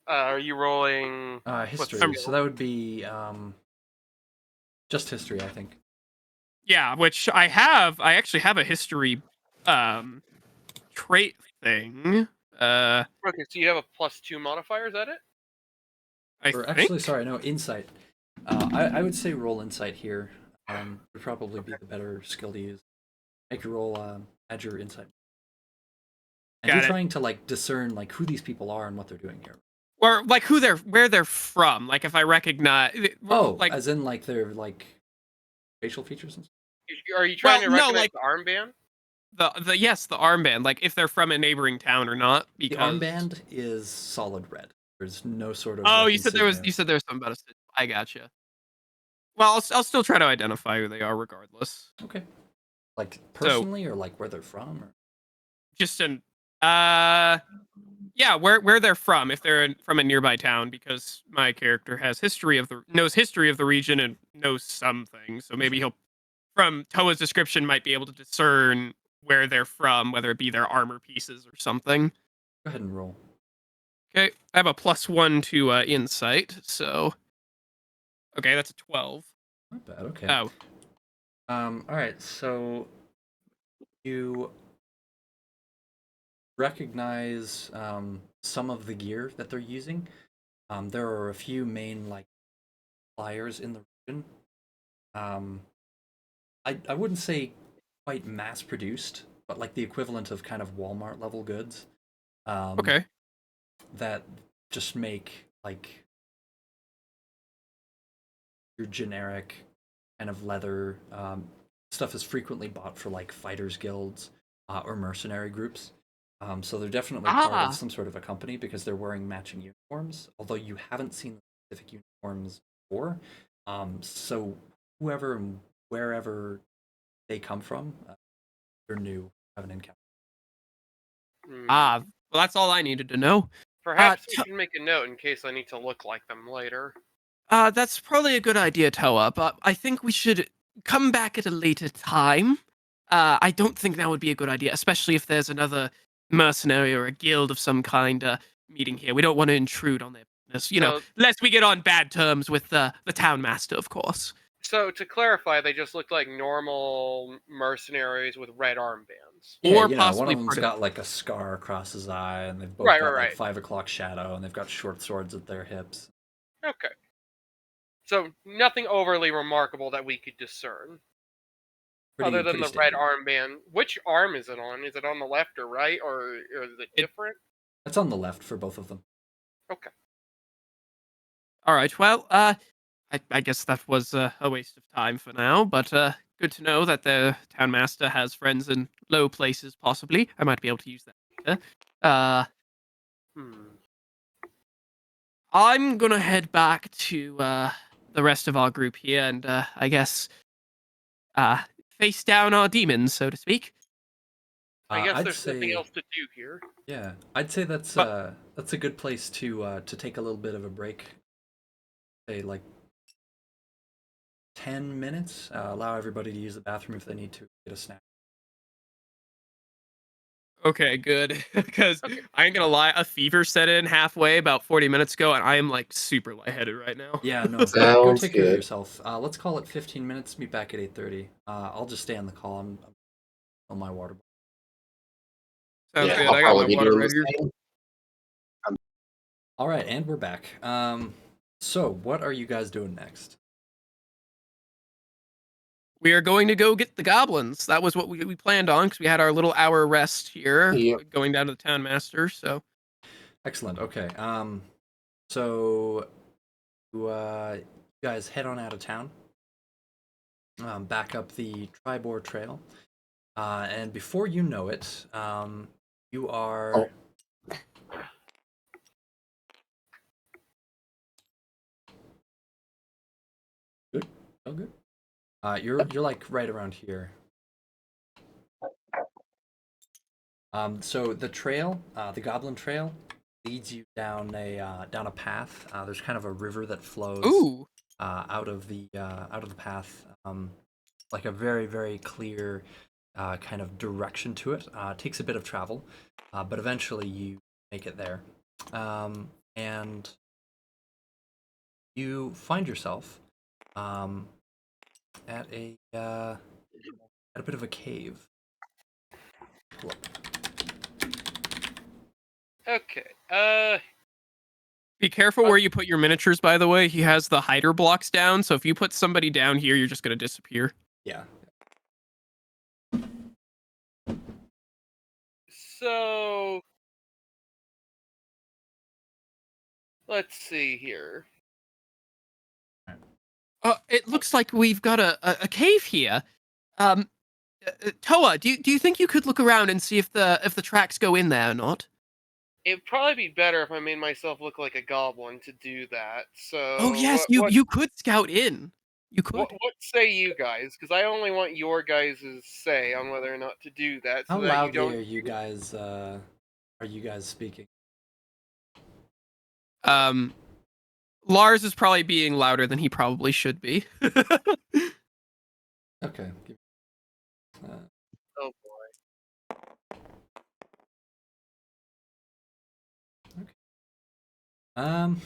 Are you rolling history? So that would be just history, I think. Yeah, which I have. I actually have a history trait thing. Okay, so you have a +2 modifier. Is that it? Actually, sorry, no, insight. I would say roll insight here. Would probably be the better skill to use. Make your roll, add your insight. And you're trying to like discern like who these people are and what they're doing here. Or like where they're from. Like if I recognize. Like as in like their like facial features and stuff. Are you trying to recognize like the armband? The armband, like if they're from a neighboring town or not, because the armband is solid red. There's no sort of. Oh, like, you said there was something about a sigil. I gotcha. Well, I'll still try to identify who they are regardless. Okay. Like personally, or like where they're from, or just yeah, where they're from, if they're from a nearby town, because my character knows history of the region and knows some things, so maybe he'll, from Toa's description, might be able to discern where they're from, whether it be their armor pieces or something. Go ahead and roll. Okay, I have a +1 to insight, so okay, that's a 12. Not bad. Okay. Oh. All right. So you recognize some of the gear that they're using. There are a few main like suppliers in the region. I wouldn't say quite mass produced, but like the equivalent of kind of Walmart level goods. Okay. That just make like your generic kind of leather stuff is frequently bought for like fighters guilds or mercenary groups. So they're definitely part of some sort of a company because they're wearing matching uniforms, although you haven't seen the specific uniforms before. So whoever and wherever they come from, they're new, haven't encountered. Well, that's all I needed to know. Perhaps we should make a note in case I need to look like them later. That's probably a good idea, Toa, but I think we should come back at a later time. I don't think that would be a good idea, especially if there's another mercenary or a guild of some kind meeting here. We don't want to intrude on their business, unless we get on bad terms with the town master, of course. So, to clarify, they just look like normal mercenaries with red armbands. Yeah, or possibly one of them's got like a scar across his eye, and they've both got like 5 o'clock shadow, and they've got short swords at their hips. Okay. So, nothing overly remarkable that we could discern. Other than pretty the red standard. armband, which arm is it on? Is it on the left or right, or is it different? That's on the left for both of them. Okay. All right. Well, I guess that was a waste of time for now, but good to know that the town master has friends in low places. Possibly, I might be able to use that later. I'm gonna head back to the rest of our group here, and I guess face down our demons, so to speak. I guess I'd there's nothing say, else to do here. yeah, I'd say that's But a good place to take a little bit of a break. Say like 10 minutes. Allow everybody to use the bathroom if they need to get a snack. okay, good, because Okay. I ain't gonna lie, a fever set in halfway about 40 minutes ago, and I am like super lightheaded right now. Yeah, no, go Sounds take care of good. yourself. Let's call it 15 minutes. Meet back at 8:30. I'll just stay on the call. I'm on my water. Sounds Yeah, good. I'll I got my probably be water doing right the here. same. All right, and we're back. So what are you guys doing next? We are going to go get the goblins. That was what we planned on because we had our little hour rest here, Yep. going down to the town master. So Excellent. Okay. So you guys head on out of town. Back up the Tribor Trail, and before you know it, you are. Oh. Good. Oh, good. You're like right around here. So the trail, the Goblin Trail, leads you down a path. There's kind of a river that flows ooh, out of the path, like a very clear kind of direction to it. It takes a bit of travel, but eventually you make it there, and you find yourself at a bit of a cave. Look. Okay. be careful where you put your miniatures. By the way, he has the hider blocks down, so if you put somebody down here, you're just gonna disappear. Yeah. So let's see here. It looks like we've got a cave here. Toa, do you think you could look around and see if the tracks go in there or not? It'd probably be better if I made myself look like a goblin to do that. Oh So yes, you could scout in. You could. what say you guys? Because I only want your guys' say on whether or not to do that, so How that you loudly don't. are you guys speaking? Lars is probably being louder than he probably should be. Okay. Oh boy. Okay. Um.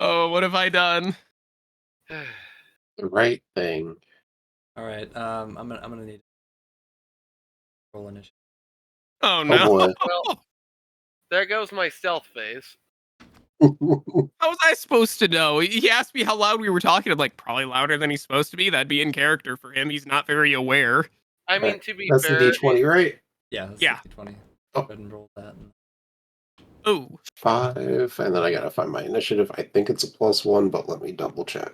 Oh, what have I done? The right thing. All right. I'm gonna need roll initiative. Oh Oh no. boy. Well, there goes my stealth phase. How was I supposed to know? He asked me how loud we were talking. I'm like, probably louder than he's supposed to be. That'd be in character for him. He's not very aware. I mean, to be That's the fair, D20, right? Yeah. That's Yeah. 20. Oh. Go ahead and roll that. Oh, 5, and then I gotta find my initiative. I think it's a +1, but let me double check.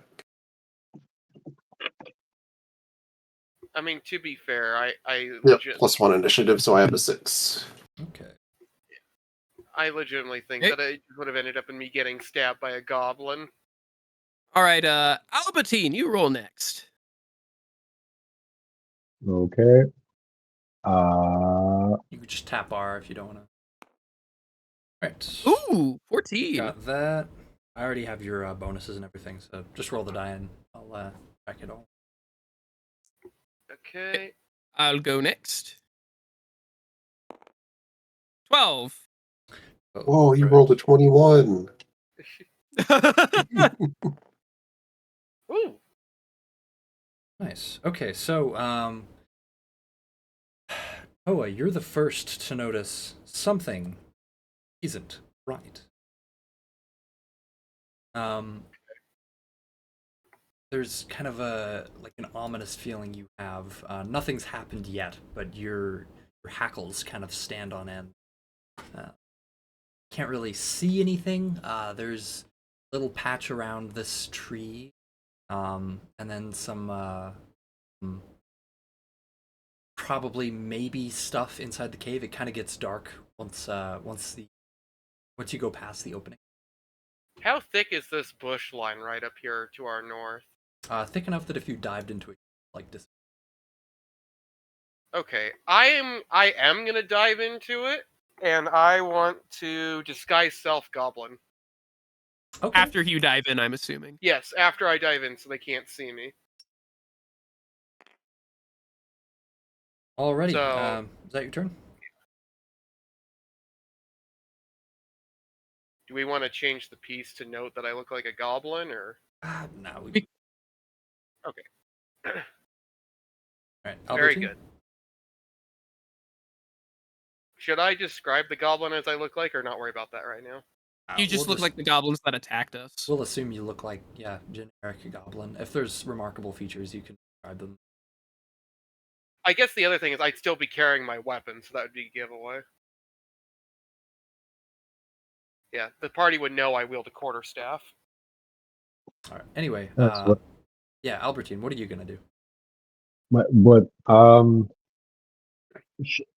I mean, to be fair, I Yep, legit, +1 initiative, so I have a 6. Okay. I legitimately think Hey. that it would have ended up in me getting stabbed by a goblin. all right. Albertine, you roll next. Okay. You could just tap R if you don't want to. Right. Ooh, 14. Got that. I already have your bonuses and everything, so just roll the die and I'll track it all. Okay. I'll go next. 12. Whoa, you right. rolled a 21. Ooh. Nice. Okay, so Oa, you're the first to notice something isn't right. there's kind of an ominous feeling you have. Nothing's happened yet, but your hackles kind of stand on end. Can't really see anything. There's a little patch around this tree, and then some probably maybe stuff inside the cave. It kind of gets dark once you go past the opening. How thick is this bush line right up here to our north? Thick enough that if you dived into it, like this. Okay, I am gonna dive into it, and I want to disguise self goblin. Okay. After you dive in, I'm assuming. Yes, after I dive in, so they can't see me. Alrighty. So- Is that your turn? Do we want to change the piece to note that I look like a goblin, or? No. Okay. Alright, Very Albertine? good. Should I describe the goblin as I look like, or not worry about that right now? You just We'll look like the goblins that attacked us. We'll assume you look like, generic goblin. If there's remarkable features, you can describe them. I guess the other thing is I'd still be carrying my weapon, so that would be a giveaway. Yeah, the party would know I wield a quarterstaff. Alright, anyway, That's what. yeah, Albertine, what are you gonna do?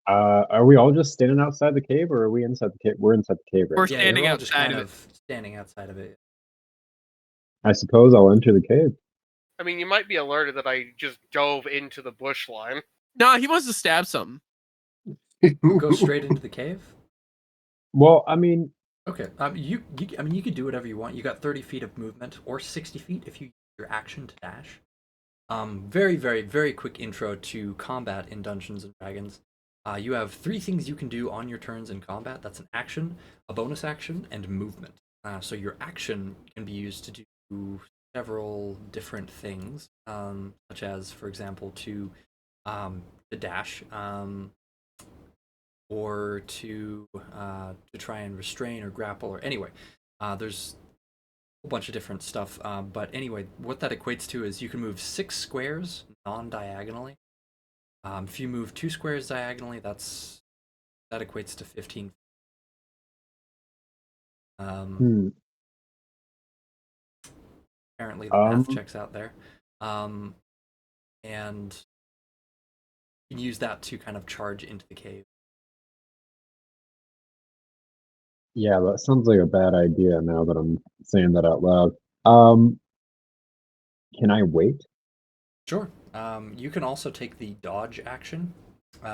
Are we all just standing outside the cave, or are we inside the cave? We're inside the cave right We're now. Yeah, standing you're all just outside kind of of standing outside of it. I suppose I'll enter the cave. I mean, you might be alerted that I just dove into the bush line. No, he wants to stab something. Go straight into the cave? Well, I mean, Okay. You could do whatever you want. You got 30 feet of movement, or 60 feet if you use your action to dash. Very, very, very quick intro to combat in Dungeons and Dragons. You have 3 things you can do on your turns in combat. That's an action, a bonus action, and movement. So your action can be used to do several different things, such as, for example, to dash, or to try and restrain or grapple, or anyway, there's a whole bunch of different stuff. But anyway, what that equates to is you can move 6 squares non-diagonally. If you move 2 squares diagonally, that equates to 15. Apparently the math checks out there. And you can use that to kind of charge into the cave. Yeah, that sounds like a bad idea now that I'm saying that out loud. Can I wait? Sure. You can also take the dodge action,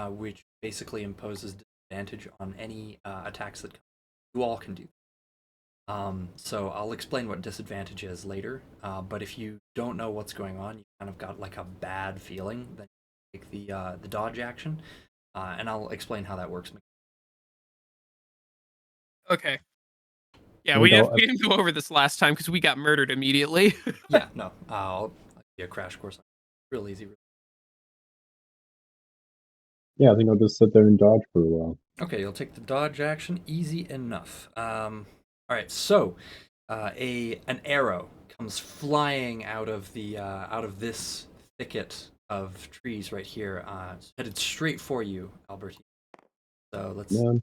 which basically imposes disadvantage on any attacks that you all can do. So I'll explain what disadvantage is later. But if you don't know what's going on, you kind of got like a bad feeling, then you take the dodge action, and I'll explain how that works. Okay. Yeah, we didn't go over this last time because we got murdered immediately. Yeah, no, I'll give you a crash course. Real easy. Yeah, I think I'll just sit there and dodge for a while. Okay, you'll take the dodge action. Easy enough. All right, so an arrow comes flying out of this thicket of trees right here, headed straight for you, Albertine. So let's. Man.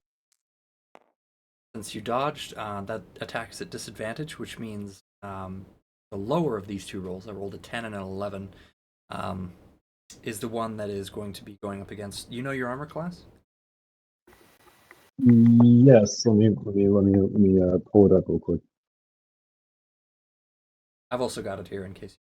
Since you dodged, that attack is at disadvantage, which means the lower of these 2 rolls, I rolled a 10 and an 11, is the one that is going to be going up against. You know your armor class? Yes. Let me pull it up real quick. I've also got it here in case.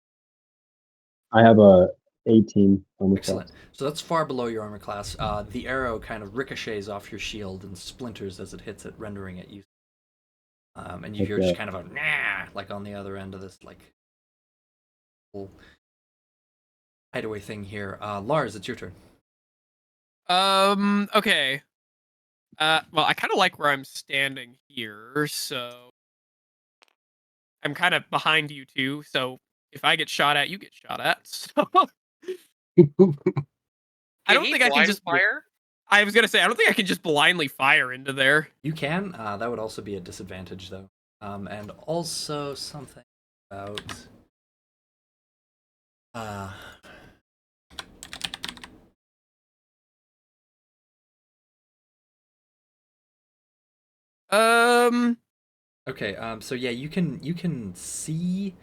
I have a 18 armor Excellent. class. So that's far below your armor class. The arrow kind of ricochets off your shield and splinters as it hits it, rendering it useless. And you hear just kind of a nah, like on the other end of this like whole hideaway thing here. Lars, it's your turn. Okay. Well, I kind of like where I'm standing here, so I'm kind of behind you two. So if I get shot at, you get shot at. So I don't think I can just fire. I was gonna say I don't think I can just blindly fire into there. You can. That would also be a disadvantage though. And also something about Uh, okay. So yeah, you can see.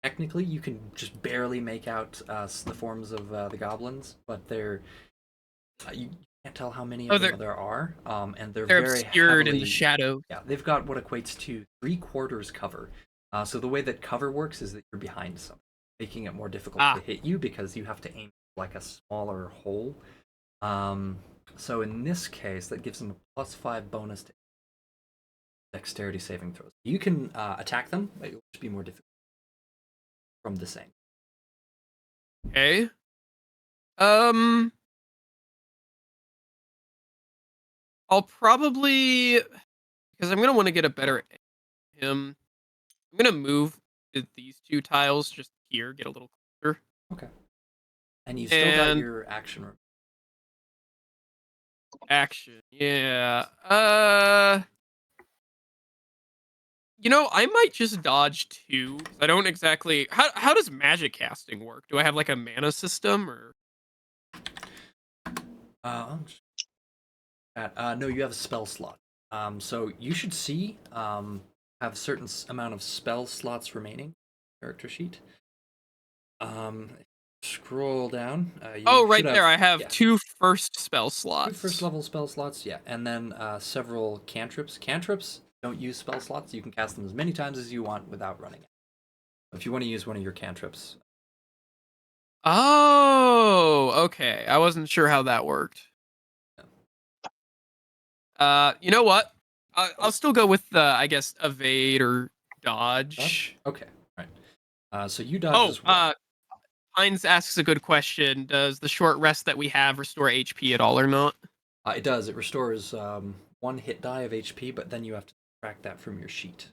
Technically, you can just barely make out the forms of the goblins, but you can't tell how many Oh, of them there are. And they're they're very obscured in the heavily. shadow. Yeah, they've got what equates to 3/4 cover. So the way that cover works is that you're behind something, making it more difficult to Ah, hit you because you have to aim like a smaller hole. Um, so in this case, that gives them a +5 bonus to dexterity saving throws. You can attack them, but it'll just be more difficult from the same. okay. Um, I'll probably because I'm gonna want to get a better him. I'm gonna move to these two tiles just here, get a little closer, Okay. And you've still got and your action. action. Yeah. I might just dodge two. 'Cause I don't exactly. How does magic casting work? Do I have like a mana system or? No, you have a spell slot. So you should have a certain amount of spell slots remaining. Character sheet. Scroll down. Oh, You should right there. have I have yeah, two first spell 2 slots. first level spell slots. Yeah, and then several cantrips. Cantrips don't use spell slots. You can cast them as many times as you want without running out. If you want to use one of your cantrips, Oh, okay. I wasn't sure how that worked. You know what? I'll still go with the, I guess, evade or dodge. dodge. Okay, right. So you dodge Oh, as well. Heinz asks a good question. Does the short rest that we have restore HP at all or not? It does. It restores 1 hit die of HP, but then you have to subtract that from your sheet.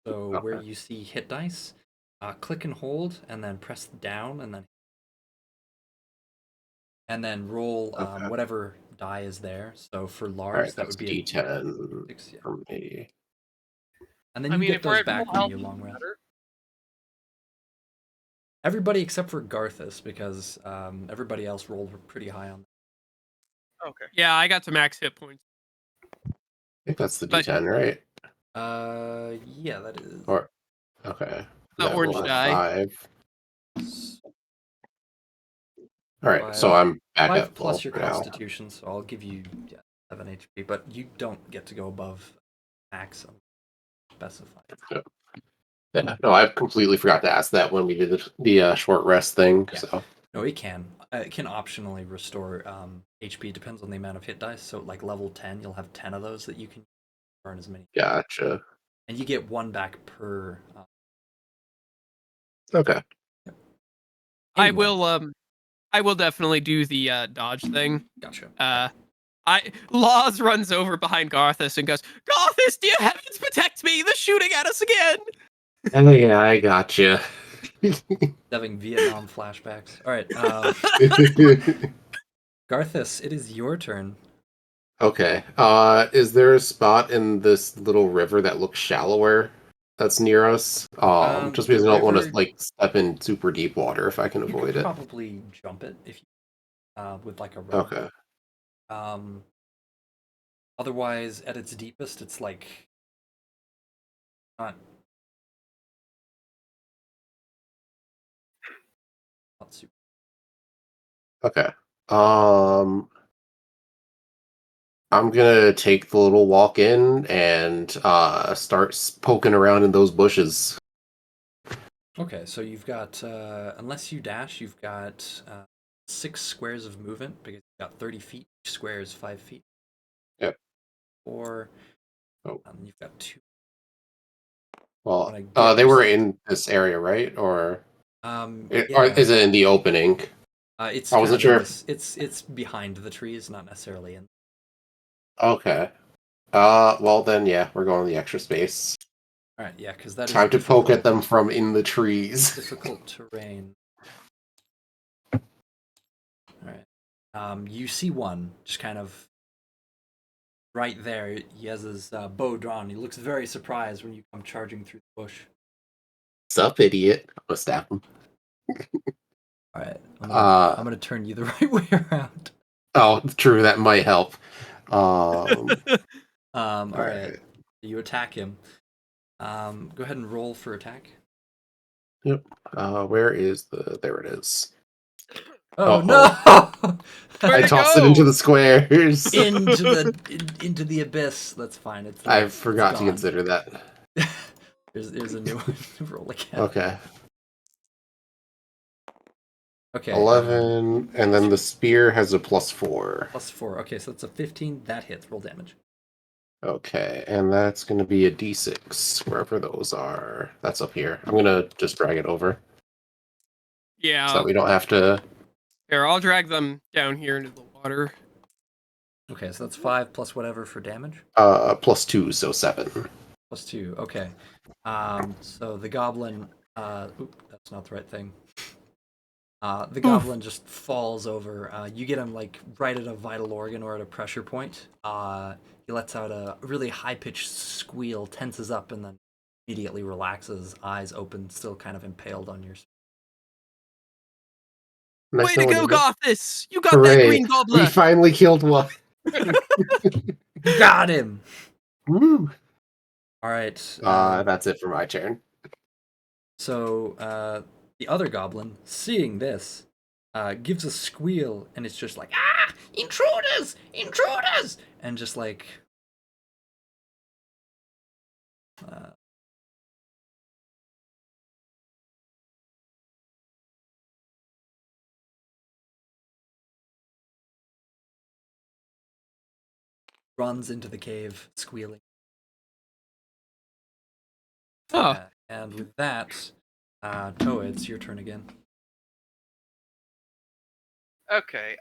So where Okay. you see hit dice, click and hold, and then press down, and then roll Okay. whatever die is there. So for All Lars, right, that that's would be a D10 6, yeah. for me. And then I you mean, get if we're those at full back when health, you long rest. better. Everybody except for Garthus, because everybody else rolled pretty high on. Okay. Yeah, I got to max hit points. I think that's the But- D10, right? Yeah, that is. Or okay, The that orange rolled a die. 5. All right, so 5, I'm back 5 at plus full your for now. Constitution, so I'll give you 7 HP, but you don't get to go above max specified. Yeah, no, I completely forgot to ask that when we did the short rest thing. Yeah. So No, it can. It can optionally restore HP. Depends on the amount of hit dice. So, like level 10, you'll have 10 of those that you can burn as many. gotcha. And you get 1 back per. Okay. Anyway, I will definitely do the dodge thing. Gotcha. Laws runs over behind Garthus and goes, Garthus, dear heavens, protect me! They're shooting at us again! Oh yeah, I gotcha. Having Vietnam flashbacks. All right, Garthus, it is your turn. Okay. Is there a spot in this little river that looks shallower that's near us? Just because I don't want to like step in super deep water if I can You avoid could it. probably jump it if you, with like a rope. Okay. Otherwise, at its deepest, it's like not super. Okay. I'm gonna take the little walk in and start poking around in those bushes. Okay, so you've got unless you dash, you've got 6 squares of movement because you've got 30 feet. Each square is 5 feet. Yep. Or Oh. You've got 2. Well, Get they were yourself- in this area, right? Or or yeah. is it in the opening? It's I kind wasn't of sure in if- this. It's behind the trees, not necessarily in. Okay. Well then, yeah, we're going the extra space. All right, yeah, because that is Time to poke at difficult- them from in the trees. Difficult terrain. All right. You see one just kind of right there. He has his bow drawn. He looks very surprised when you come charging through the bush. Sup, idiot? I'm gonna stab him. All right, I'm Uh, gonna turn you the right way around. oh, true. That might help. All All right, right. you attack him. Go ahead and roll for attack. Yep. Where is the? There it is. Oh Uh-oh. no! I Where'd it tossed it go? into the squares. into the abyss. That's fine. I It's forgot to gone. consider that. There's a new one. Roll again. Okay. Okay. 11, and then the spear has a +4. +4. Okay, so that's a 15. That hits. Roll damage. Okay, and that's going to be a d6, wherever those are. That's up here. I'm going to just drag it over Yeah. so that we don't have to... Here, I'll drag them down here into the water. Okay, so that's 5 plus whatever for damage. +2, so 7. +2. Okay. So the goblin. That's not the right thing. The goblin just falls over. You get him like right at a vital organ or at a pressure point. He lets out a really high-pitched squeal, tenses up, and then immediately relaxes, eyes open, still kind of impaled on your. Nice Way to knowing go, you. Gothis! You got that Hooray! green gobbler! We finally killed one. Got him. Woo! All right. That's it for my turn. So the other goblin, seeing this, gives a squeal, and it's just like, ah, intruders, intruders, and just like, runs into the cave, squealing. Oh, And with that, Toa, it's your turn again. Okay.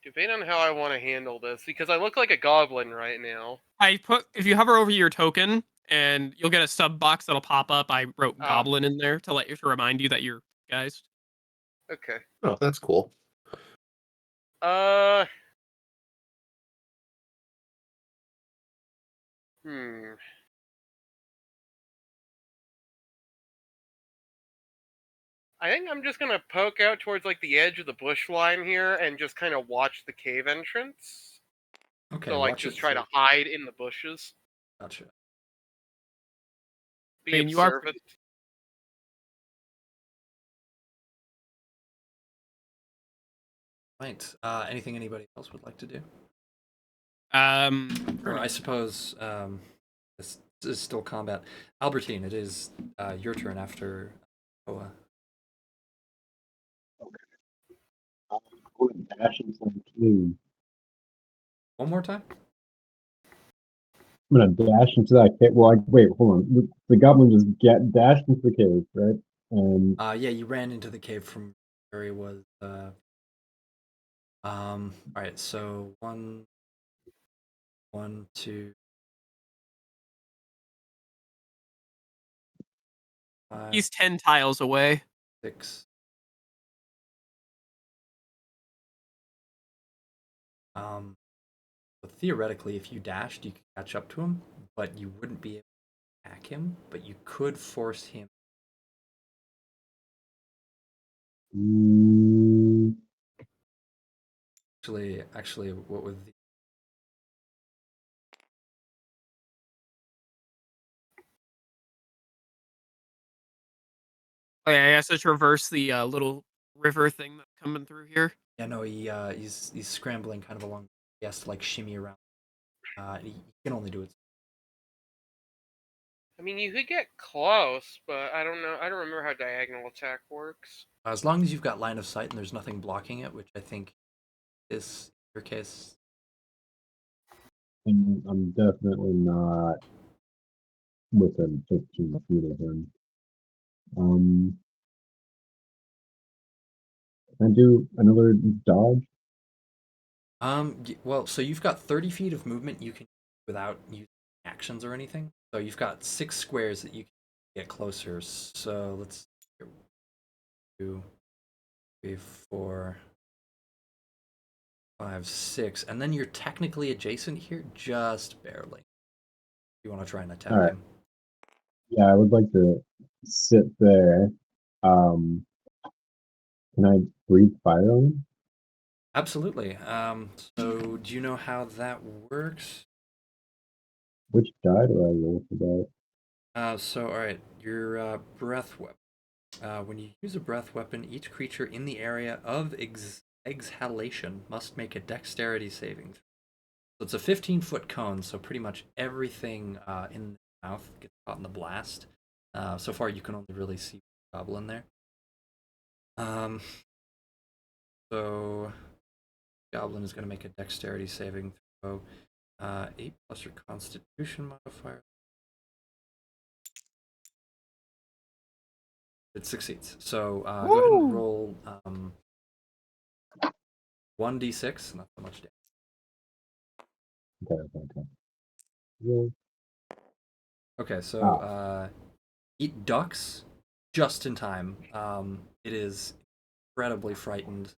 Debate on how I want to handle this because I look like a goblin right now. if you hover over your token, and you'll get a sub box that'll pop up. I wrote goblin in there to remind you that you're guys. Okay. Oh, that's cool. I think I'm just gonna poke out towards like the edge of the bush line here and just kind of watch the cave entrance. Okay, So like watch just it try to hide in the bushes. Gotcha. Be I mean, you are observant. Right. Anything anybody else would like to do? Or I suppose this is still combat. Albertine, it is your turn after Toa. I'm going to dash into the cave. One more time? I'm gonna dash into that cave. Well, wait, hold on. The goblin just dashed into the cave, right? And Yeah, you ran into the cave from where he was. All right, so 1, 2, 5, he's 10 tiles away. 6. So theoretically, if you dashed, you could catch up to him, but you wouldn't be able to attack him. But you could force him. Actually, what would the Okay, I guess let's reverse the little river thing that's coming through here. Yeah, no, he's scrambling kind of along. He has to like shimmy around. He can only do it. I mean, you could get close, but I don't know. I don't remember how diagonal attack works. As long as you've got line of sight and there's nothing blocking it, which I think is your case. I'm definitely not within 15 feet of him. Can I do another dodge? Well, so you've got 30 feet of movement you can without using actions or anything. So you've got 6 squares that you can get closer. So let's 2, 3, 4. 5, 6, and then you're technically adjacent here, just barely. You want to try and attack All right. him? Yeah, I would like to sit there. Can I breathe fire on him? Absolutely. So do you know how that works? Which die do I roll for that? So all right, your breath weapon. When you use a breath weapon, each creature in the area of exhalation must make a dexterity saving. So it's a 15-foot cone, so pretty much everything in the mouth gets caught in the blast. So far, you can only really see the goblin there. So goblin is going to make a dexterity saving throw. 8 plus your constitution modifier. It succeeds. So go ahead and roll 1d6, not so much damage. Okay. Yeah. Okay, so it ducks just in time. It is incredibly frightened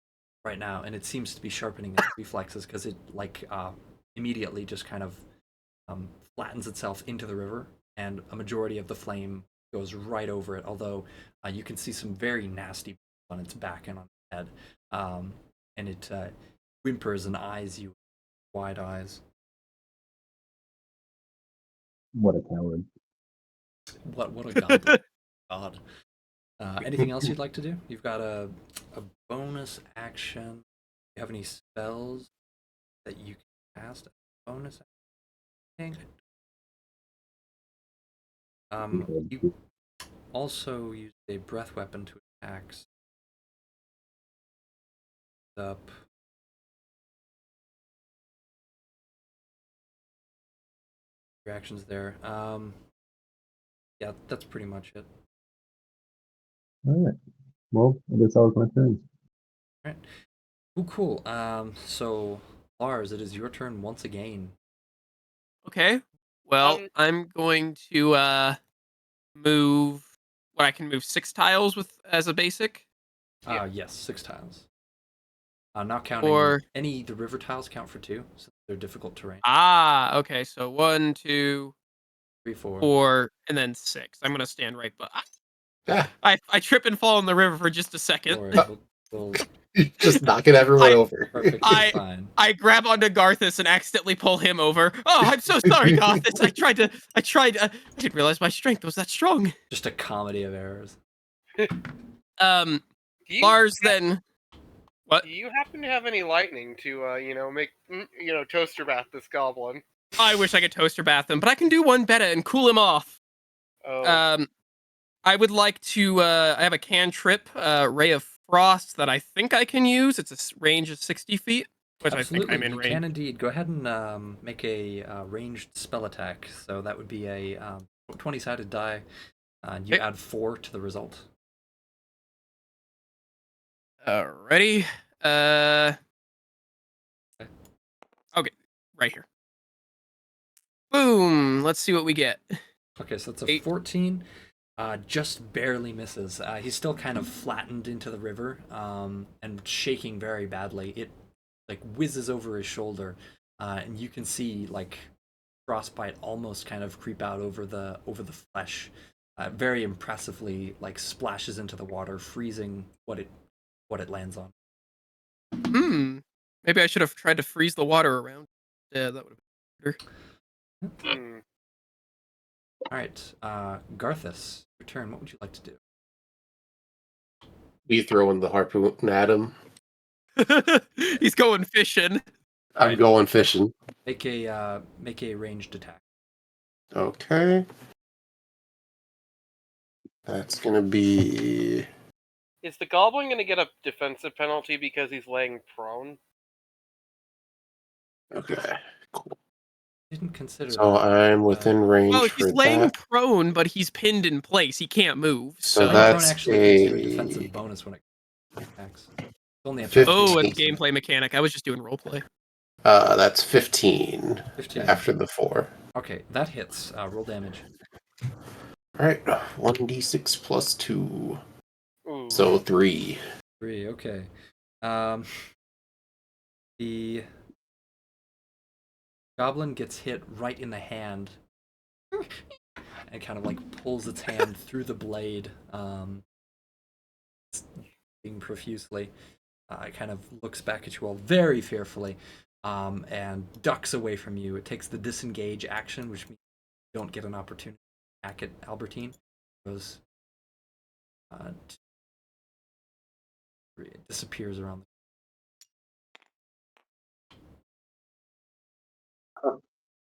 right now, and it seems to be sharpening its reflexes because it immediately just kind of flattens itself into the river, and a majority of the flame goes right over it. Although you can see some very nasty on its back and on its head, and it whimpers and eyes you with wide eyes. What a coward. What a goblin. God. Anything else you'd like to do? You've got a bonus action. Do you have any spells that you can cast? Bonus action? You also use a breath weapon to attack. Up. Reactions there. Yeah, that's pretty much it. All right. Well, I guess that was my turn. All right. Ooh, cool. So Lars, it is your turn once again. Okay. Well, I'm going to move. What I can move 6 tiles with as a basic. Yes, 6 tiles. Not counting the river tiles count for 2, so they're difficult terrain. Okay. So 1, 2, 3, 4. 4, and then 6. I'm gonna stand right, but Yeah. I trip and fall in the river for just a second. We'll just knocking everyone over. Perfectly fine. I grab onto Garthus and accidentally pull him over. Oh, I'm so sorry, Garthus. I didn't realize my strength was that strong. Just a comedy of errors. Lars then. What? Do you happen to have any lightning to, make, toaster bath this goblin? I wish I could toaster bath him, but I can do one better and cool him off. Oh. I would like to. I have a cantrip, Ray of Frost, that I think I can use. It's a range of 60 feet, which Absolutely. I think I'm in range. You can indeed. Go ahead and make a ranged spell attack. So that would be a 20-sided die, and you add 4 to the result. Ready? Okay, right here. Boom. Let's see what we get. Okay, so it's a 14. Just barely misses. He's still kind of flattened into the river and shaking very badly. It whizzes over his shoulder, and you can see frostbite almost kind of creep out over the flesh. Very impressively, splashes into the water, freezing what it lands on. Maybe I should have tried to freeze the water around. Yeah, that would have been better. All right, Garthus, your turn. What would you like to do? We throwing the harpoon at him. He's going fishing. I'm going fishing. Make a ranged attack. Okay. That's gonna be. Is the goblin gonna get a defensive penalty because he's laying prone? Okay, cool. Didn't consider so that. I'm within range. Well, for he's laying that. prone, but he's pinned in place. He can't move. So prone that's actually gives you a defensive bonus when it attacks. It's only a 15. Oh, it's a gameplay mechanic. I was just doing roleplay. That's 15. 15 after the 4. Okay, that hits. Roll damage. All right, 1d6 plus 2. Ooh. So 3. 3. Okay. The goblin gets hit right in the hand and kind of like pulls its hand through the blade, being profusely. It kind of looks back at you all very fearfully, and ducks away from you. It takes the disengage action, which means you don't get an opportunity to attack at Albertine. It goes, it disappears around.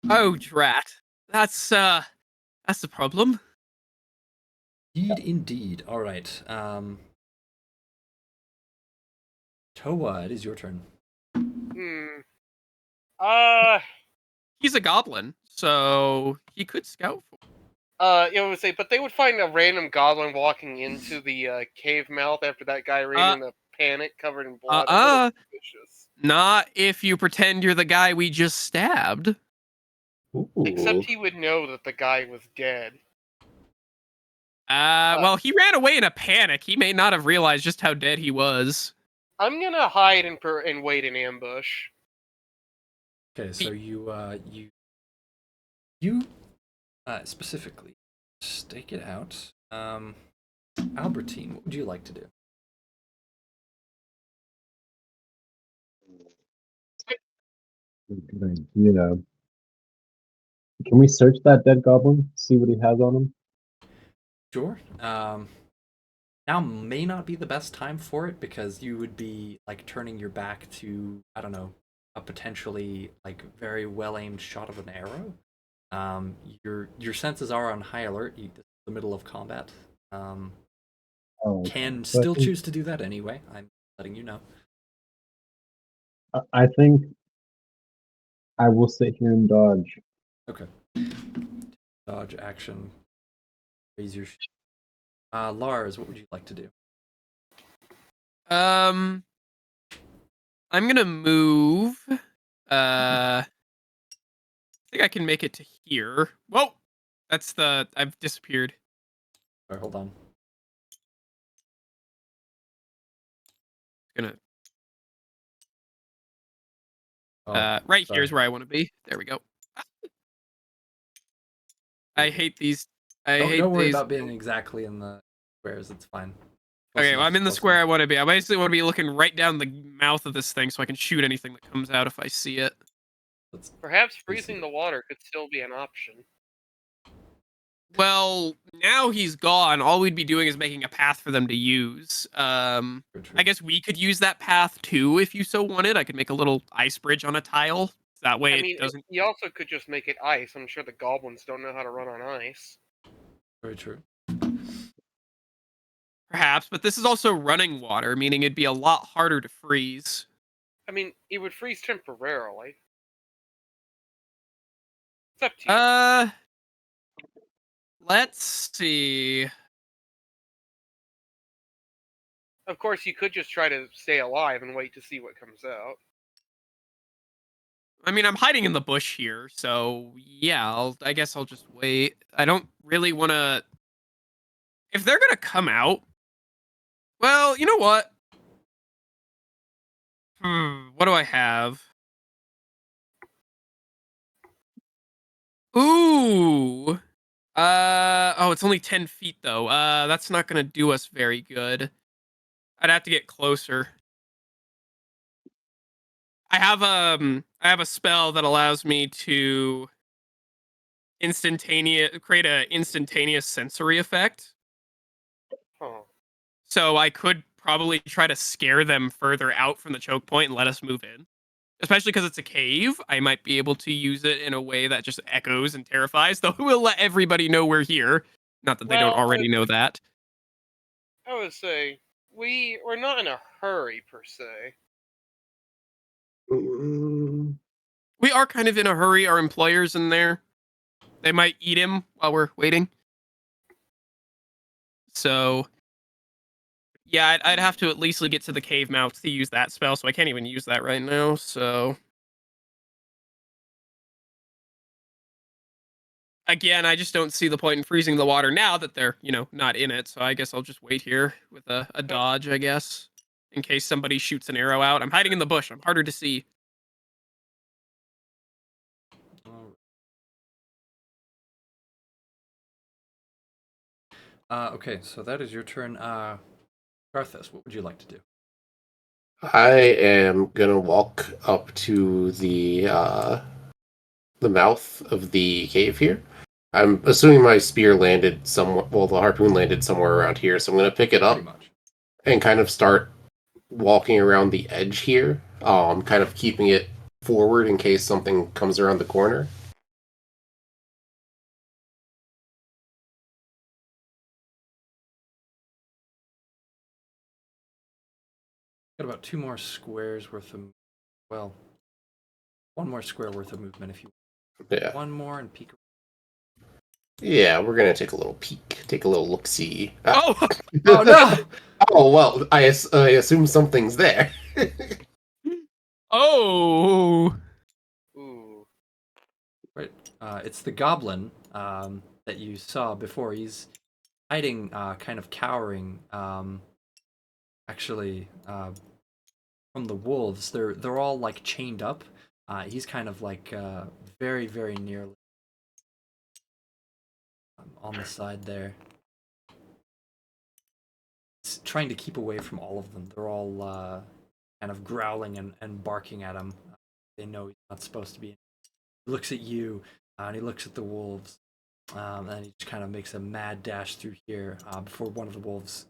Oh, drat. That's the problem. Indeed. All right. Toa, it is your turn. He's a goblin, so he could scout for. Would say, but they would find a random goblin walking into the cave mouth after that guy ran in a panic, covered in blood. Vicious. Not if you pretend you're the guy we just stabbed. Ooh. Except he would know that the guy was dead. Well, he ran away in a panic. He may not have realized just how dead he was. I'm gonna hide and wait in ambush. Okay, so you specifically stake it out. Albertine, what would you like to do? Good idea. Can we search that dead goblin? See what he has on him? Sure. Now may not be the best time for it because you would be like turning your back to, I don't know, a potentially like very well aimed shot of an arrow. Your senses are on high alert. This is the middle of combat. Can still choose to do that anyway. I'm letting you know. I think I will sit here and dodge. Okay. Dodge action. Raise your. Lars, what would you like to do? I'm gonna move. I think I can make it to here. Whoa! I've disappeared. All right, hold on. Gonna. sorry. Right here's where I want to be. There we go. I hate these. Don't worry about being exactly in the squares. It's fine. Okay, well, I'm in the square I want to be. I basically want to be looking right down the mouth of this thing so I can shoot anything that comes out if I see it. Perhaps freezing the water could still be an option. Well, now he's gone. All we'd be doing is making a path for them to use. I guess we could use that path too if you so wanted. I could make a little ice bridge on a tile. That way it doesn't... You also could just make it ice. I'm sure the goblins don't know how to run on ice. Very true. Perhaps, but this is also running water, meaning it'd be a lot harder to freeze. I mean, it would freeze temporarily. It's up to you. Let's see. Of course, you could just try to stay alive and wait to see what comes out. I mean, I'm hiding in the bush here, so yeah, I guess I'll just wait. I don't really want to... If they're gonna come out... Well, you know what? What do I have? Ooh! Oh, it's only 10 feet, though. That's not gonna do us very good. I'd have to get closer. I have a spell that allows me to create an instantaneous sensory effect. Huh. So I could probably try to scare them further out from the choke point and let us move in. Especially because it's a cave, I might be able to use it in a way that just echoes and terrifies, though we'll let everybody know we're here. Not that they don't already know that. I would say, we're not in a hurry, per se. We are kind of in a hurry. Our employer's in there. They might eat him while we're waiting. So, yeah, I'd have to at least get to the cave mouth to use that spell, so I can't even use that right now, so... Again, I just don't see the point in freezing the water now that they're, not in it, so I guess I'll just wait here with a dodge, I guess. in case somebody shoots an arrow out. I'm hiding in the bush. I'm harder to see. Okay, so that is your turn. Garthus, what would you like to do? I am gonna walk up to the mouth of the cave here. I'm assuming my spear landed somewhere. Well, the harpoon landed somewhere around here, so I'm gonna pick it up Pretty much. and kind of start walking around the edge here. Kind of keeping it forward in case something comes around the corner. Got about 2 more squares worth of, well, 1 more square worth of movement if you Yeah. 1 more and peek. Yeah, we're gonna take a little peek, take a little look see. Oh, Oh no! Oh well, I assume something's there. oh. Ooh. Right. It's the goblin that you saw before. He's hiding, kind of cowering. Actually, from the wolves. They're all like chained up. He's kind of like very very nearly on the side there. He's trying to keep away from all of them. They're all kind of growling and barking at him. They know he's not supposed to be. He looks at you, and he looks at the wolves, and he just kind of makes a mad dash through here before one of the wolves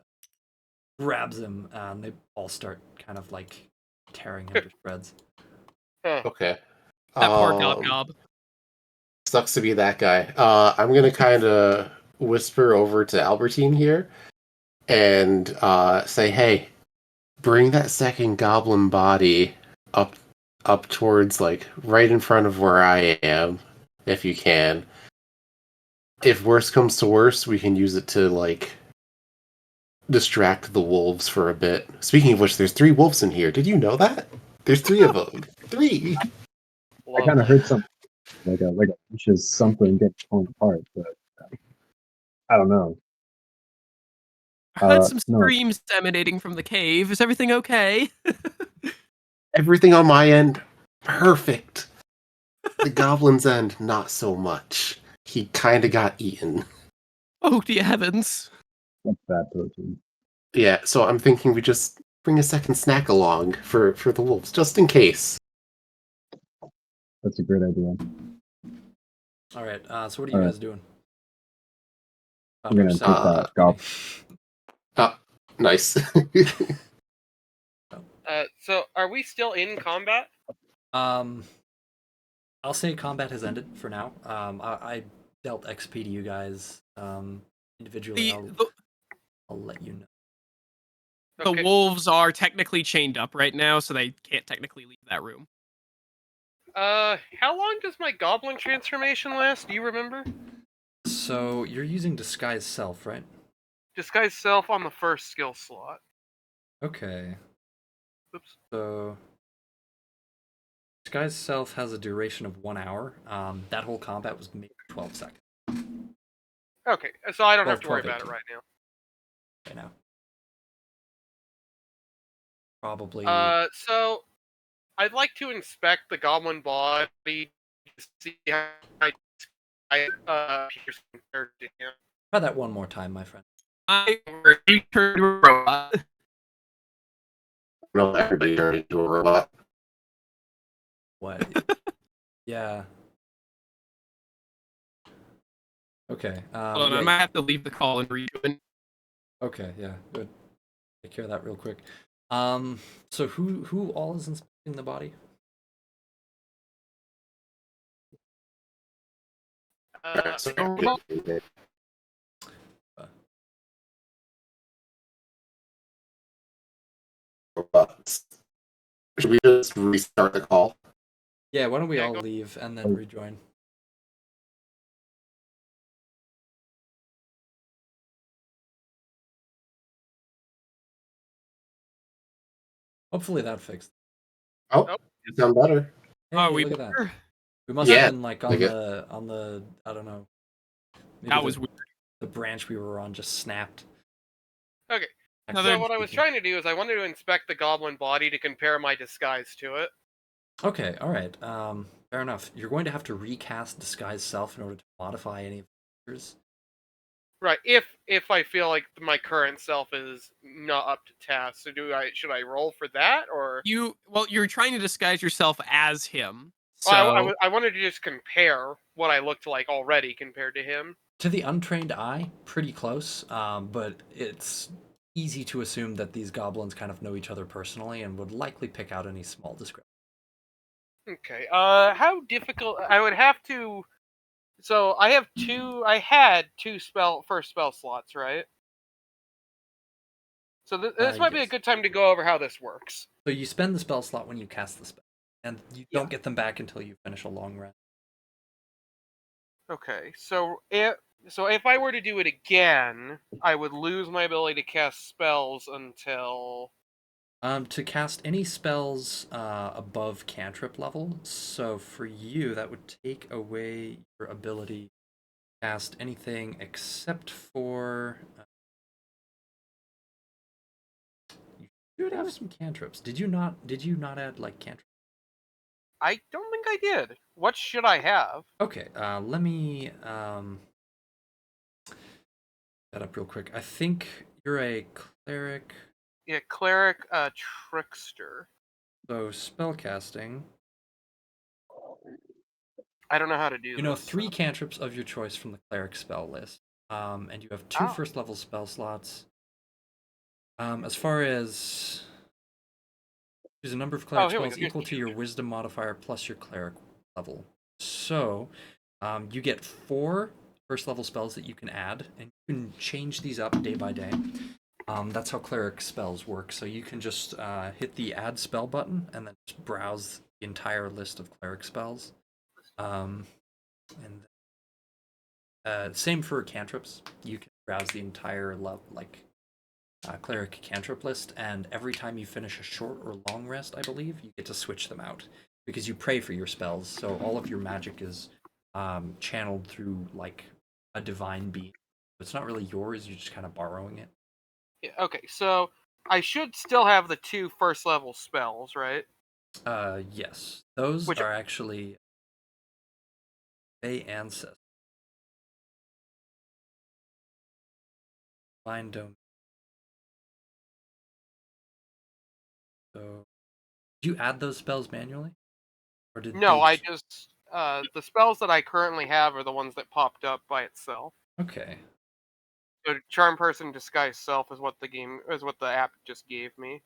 grabs him, and they all start kind of like tearing him to shreds. Huh. Okay. That poor gob. Sucks to be that guy. I'm gonna kind of whisper over to Albertine here and say, "Hey, bring that second goblin body up towards like right in front of where I am, if you can. If worse comes to worse, we can use it to like distract the wolves for a bit. Speaking of which, there's 3 wolves in here. Did you know that? There's 3 of them. 3. I kind of heard something like a just something get torn apart, but I don't know. I heard some No. screams emanating from the cave. Is everything okay? Everything on my end, perfect. The goblin's end, not so much. He kind of got eaten. Oh dear heavens. That's bad protein. Yeah, so I'm thinking we just bring a second snack along for the wolves, just in case. That's a great idea. All right. So what are you guys doing? I'm gonna take that goblin. Nice. So are we still in combat? I'll say combat has ended for now. I dealt XP to you guys individually. I'll let you know. The wolves are technically chained up right now, so they can't technically leave that room. How long does my goblin transformation last? Do you remember? So you're using disguise self, right? Disguise self on the first skill slot. Okay. Oops. So disguise self has a duration of 1 hour. That whole combat was maybe 12 seconds. Okay, so I don't 12, have to worry 12, about it 18. right now. Right now. Probably. So I'd like to inspect the goblin body to see how I pierce compared to him. Try that one more time, my friend. I returned to a robot. No, everybody turned into a robot. What? Yeah. Okay. Hold on, I Yeah. might have to leave the call and rejoin. Okay, yeah, good. Take care of that real quick. So who all is inspecting the body? Robots. Should we just restart the call? Yeah, why don't we Yeah, all go. leave and then rejoin? Hopefully that fixed. Oh, you sound better. Hey, Are we look at that. better? We must Yeah, have been like on like the I don't know. Maybe That was weird. the branch we were on just snapped. Okay, So what I was trying to do is I wanted to inspect the goblin body to compare my disguise to it. Okay, all right. Fair enough. You're going to have to recast disguise self in order to modify any of the features. Right. If I feel like my current self is not up to task, so should I roll for that or? You're trying to disguise yourself as him. So I wanted to just compare what I looked like already compared to him. To the untrained eye, pretty close, but it's easy to assume that these goblins kind of know each other personally and would likely pick out any small discrepancies. Okay. How difficult? I would have to. So I have two. I had two first spell slots, right? So this might be a Yes. good time to go over how this works. So you spend the spell slot when you cast the spell, and you don't Yeah. get them back until you finish a long rest. Okay. So if I were to do it again, I would lose my ability to cast spells until. To cast any spells above cantrip level, so for you that would take away your ability to cast anything except for you should have some cantrips. Did you not add like cantrips? I don't think I did. What should I have? Okay, let me that up real quick. I think you're a cleric. Yeah, cleric, trickster. So spellcasting. I don't know how to do You know this. 3 cantrips of your choice from the cleric spell list. And you have 2 Oh. first level spell slots. As far as choose a number of cleric here we go. spells Here's equal the to your wisdom modifier plus your cleric level. So you get 4 first level spells that you can add, and you can change these up day by day. That's how cleric spells work. So you can just hit the add spell button and then just browse the entire list of cleric spells. And same for cantrips. You can browse the entire cleric cantrip list, and every time you finish a short or long rest, I believe, you get to switch them out because you pray for your spells. So all of your magic is channeled through like a divine being. It's not really yours. You're just kind of borrowing it. Yeah, okay, so I should still have the 2 first level spells, right? Yes, those Which are actually Fey ancestors. Divine domain. So, did you add those spells manually, or did no, they? I just the spells that I currently have are the ones that popped up by itself. Okay. So Charm Person, Disguise Self is what the app just gave me.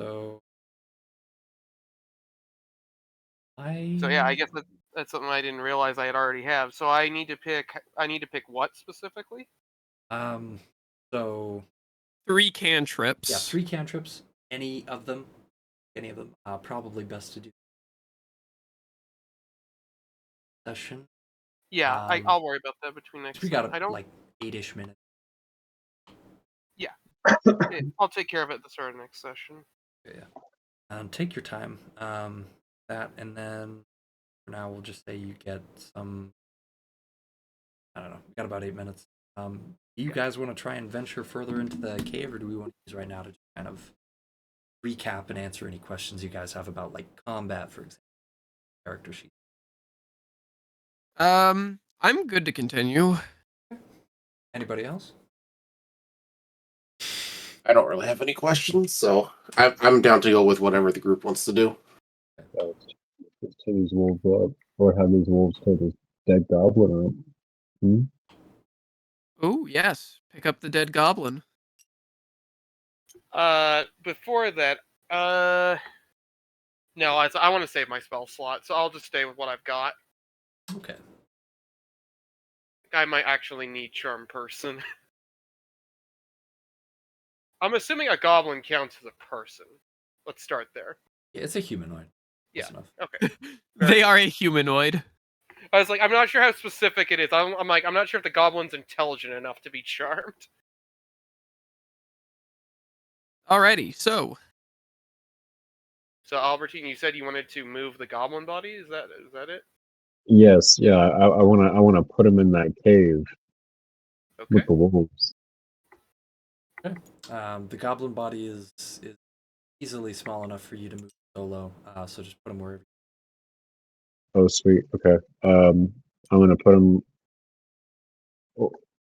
So So yeah, I guess that's something I didn't realize I had already have. So I need to pick what specifically? So 3 cantrips. yeah, 3 cantrips. Any of them. Probably best to do session. Yeah, I'll worry about that between next. We got I don't. like 8-ish minutes. Yeah, I'll take care of it at the start of next session. Yeah. Take your time. That, and then for now we'll just say you get some. I don't know. We got about 8 minutes. Do you guys want to try and venture further into the cave, or do we want to use right now to just kind of recap and answer any questions you guys have about like combat, for example, character sheet? I'm good to continue. Anybody else? I don't really have any questions, so I'm down to go with whatever the group wants to do. Let's take these wolves up, or have these wolves take this dead goblin up. Oh yes, pick up the dead goblin. Before that, no, I want to save my spell slot, so I'll just stay with what I've got. Okay. I might actually need Charm Person. I'm assuming a goblin counts as a person. Let's start there. Yeah, it's a humanoid. Yeah. Enough. Okay. They are a humanoid. I was like, I'm not sure how specific it is. I'm not sure if the goblin's intelligent enough to be charmed. Alrighty, so Albertine, you said you wanted to move the goblin body. Is that it? Yes, yeah. I wanna put him in that cave. Okay. with the wolves. The goblin body is easily small enough for you to move solo. So just put him wherever. Oh, sweet. Okay. I'm gonna put them. Oh,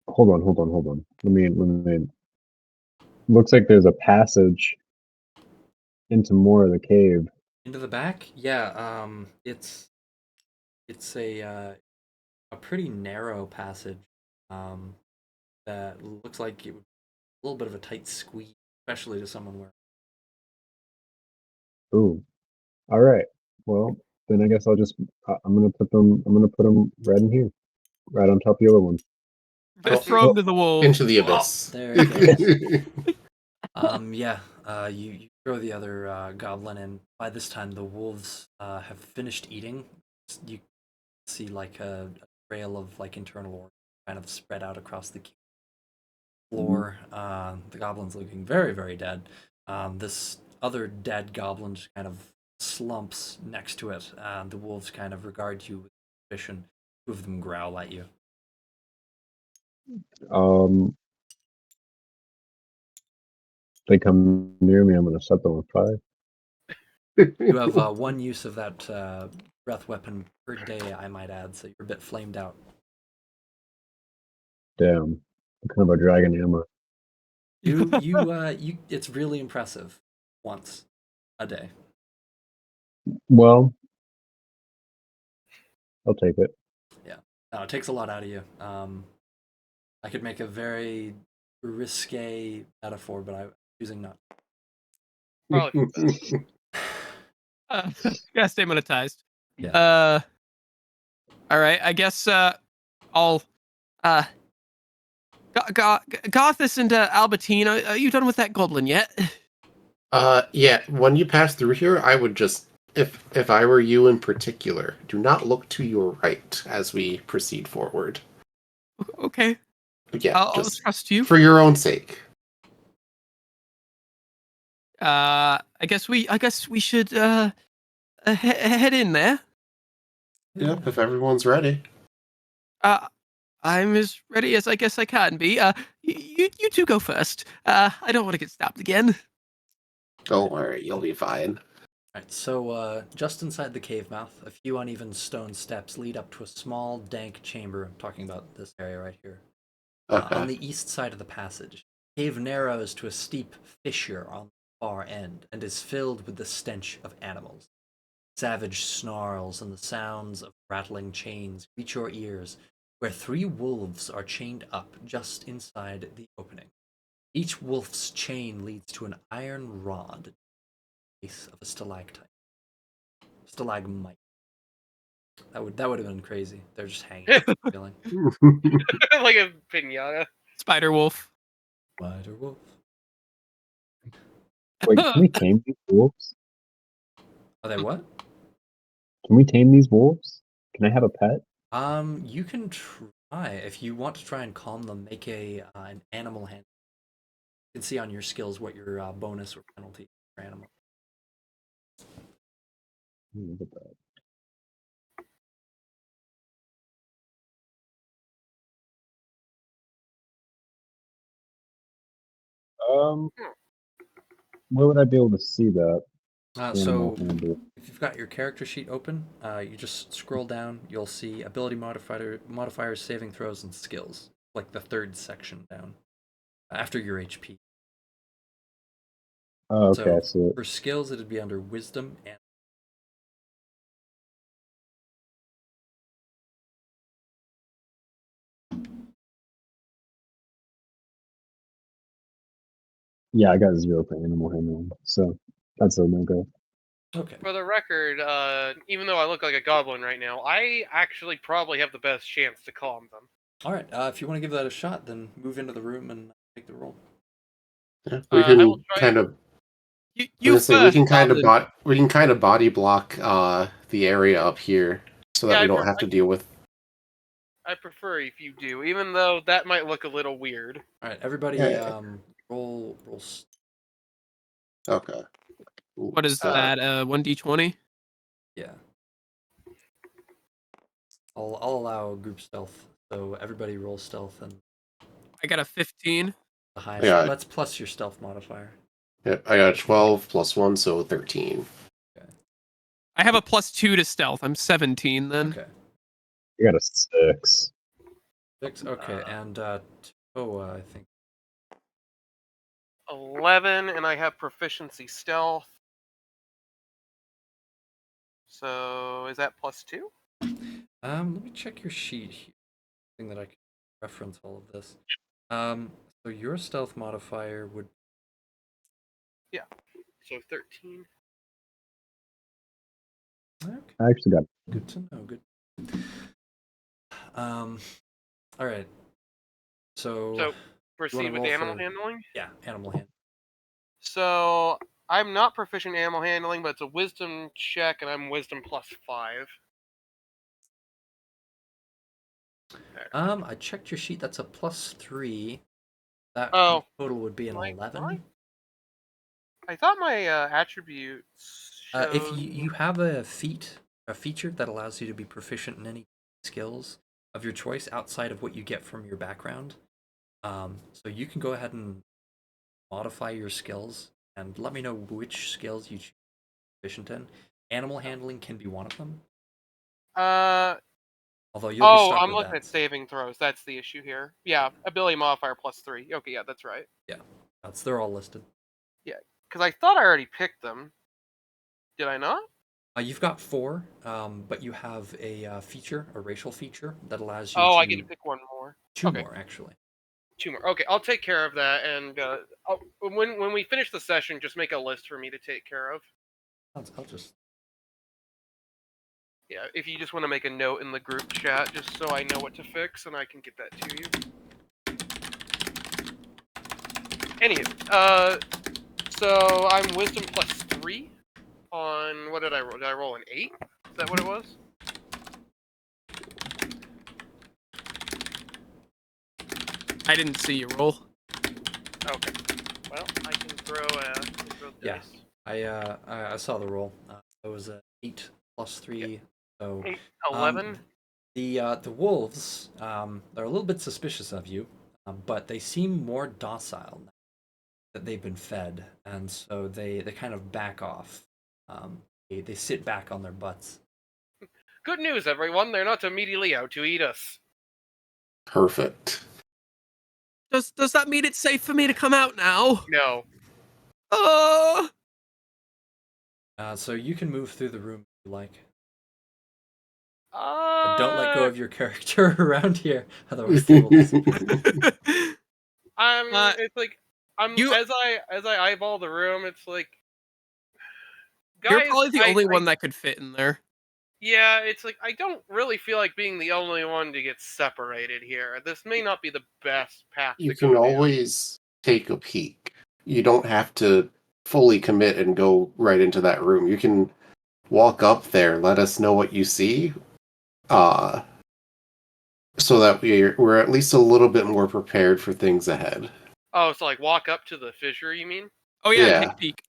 hold on. Let me. Looks like there's a passage into more of the cave. Into the back? Yeah. It's a pretty narrow passage. That looks like it would be a little bit of a tight squeeze, especially to someone wearing. Ooh. All right. Well, then I guess I'll just. I'm gonna put them. I'm gonna put them right in here, right on top of the other one. Just Cool. throw him to the wolves. Into the abyss. There it goes. Yeah. You throw the other goblin in. By this time, the wolves have finished eating. You see like a trail of like internal organs kind of spread out across the floor. The goblin's looking very, very dead. This other dead goblin just kind of slumps next to it. The wolves kind of regard you with suspicion. Two of them growl at you. Um, they come near me, I'm gonna set them on fire. You have one use of that breath weapon per day, I might add, so you're a bit flamed out. Damn, what kind of a dragon am I? You it's really impressive. Once a day. Well, I'll take it. Yeah. No, it takes a lot out of you. I could make a very risque metaphor, but I'm choosing not. Probably. Gotta stay monetized. Yeah. All right. I guess I'll Gothis and Albertine. Are you done with that goblin yet? Yeah. When you pass through here, I would just, if I were you in particular, do not look to your right as we proceed forward. Okay. Yeah, I'll just trust you. for your own sake. I guess we should head in there. Yeah, if everyone's ready. I'm as ready as I guess I can be. You two go first. I don't want to get stabbed again. Don't worry, you'll be fine. Alright, so just inside the cave mouth, a few uneven stone steps lead up to a small, dank chamber. I'm talking about this area right here. Okay. On the east side of the passage, the cave narrows to a steep fissure on the far end and is filled with the stench of animals. Savage snarls and the sounds of rattling chains reach your ears, where 3 wolves are chained up just inside the opening. Each wolf's chain leads to an iron rod at the base of a stalactite. Stalagmite. That would have been crazy. They're just hanging. Feeling. Like a pinata. Spider wolf. Spider wolf. Wait, can we tame these wolves? Are they what? Can we tame these wolves? Can I have a pet? You can try if you want to try and calm them. Make an animal hand. You can see on your skills what your bonus or penalty for animal. Look at that. Where would I be able to see that? So Animal handler. if you've got your character sheet open, you just scroll down. You'll see ability modifiers, saving throws, and skills. Like the third section down after your HP. Oh, okay, So I see it. for skills, it'd be under wisdom and. Yeah, I got 0 for animal handling, so that's a no-go. Okay. For the record, even though I look like a goblin right now, I actually probably have the best chance to calm them. All right. If you want to give that a shot, then move into the room and take the roll. Yeah, we I will can try kind it. of. You We first, can kind of goblin. we can kind of body block the area up here so that Yeah, we don't have to deal with. I prefer if you do, even though that might look a little weird. All right, everybody, Yeah. roll. Okay. Ooh, What is that? 1d20. Yeah. I'll allow group stealth, so everybody roll stealth and I got a 15. The highest. Yeah. That's plus your stealth modifier. Yep, I got 12 plus 1, so 13. I have a +2 to stealth. I'm 17 then. Okay. I got a 6. 6. Okay, and Toa, I think. 11, and I have proficiency stealth. So is that +2? Let me check your sheet here. Thing that I can reference all of this. So your stealth modifier would. Yeah. So 13. Okay. I actually got. Good to know. Good. All right. So. So proceed with roll animal for- handling. Yeah, animal hand. So I'm not proficient in animal handling, but it's a wisdom check, and I'm wisdom +5. I checked your sheet. That's a +3. That Oh, total would be an like 11. nine? I thought my attributes showed. If you have a feature that allows you to be proficient in any skills of your choice outside of what you get from your background, so you can go ahead and modify your skills and let me know which skills you choose to be proficient in. Animal handling can be one of them, although you'll be stuck I'm with looking that. at saving throws. That's the issue here. Yeah, ability modifier +3. Okay, yeah, that's right. Yeah, they're all listed. Because I thought I already picked them. Did I not? You've got 4, but you have a feature, a racial feature that allows you Oh, to I get to pick one more. 2 Okay. more actually. 2 more. Okay, I'll take care of that. And when we finish the session, just make a list for me to take care of. I'll just. Yeah, if you just want to make a note in the group chat, just so I know what to fix, and I can get that to you. Anywho, so I'm wisdom +3 on, what did I roll? Did I roll an 8? Is that what it was? I didn't see you roll. Okay. Well, I can throw the Yeah. dice. I saw the roll. It was a 8 plus 3, so 8, 11. the wolves they're a little bit suspicious of you, but they seem more docile now that they've been fed, and so they kind of back off. They sit back on their butts. Good news, everyone. They're not immediately out to eat us. Perfect. Does that mean it's safe for me to come out now? No. Oh! So you can move through the room if you like. But don't let go of your character around here, otherwise they will disappear. It's like You- as I eyeball the room, it's like, guys, You're probably the only one that could fit in there. Yeah, it's like I don't really feel like being the only one to get separated here. This may not be the best path You to go can down. always take a peek. You don't have to fully commit and go right into that room. You can walk up there, let us know what you see, so that we're at least a little bit more prepared for things ahead. Oh, so like walk up to the fissure, you mean? Oh yeah, Yeah. take a peek.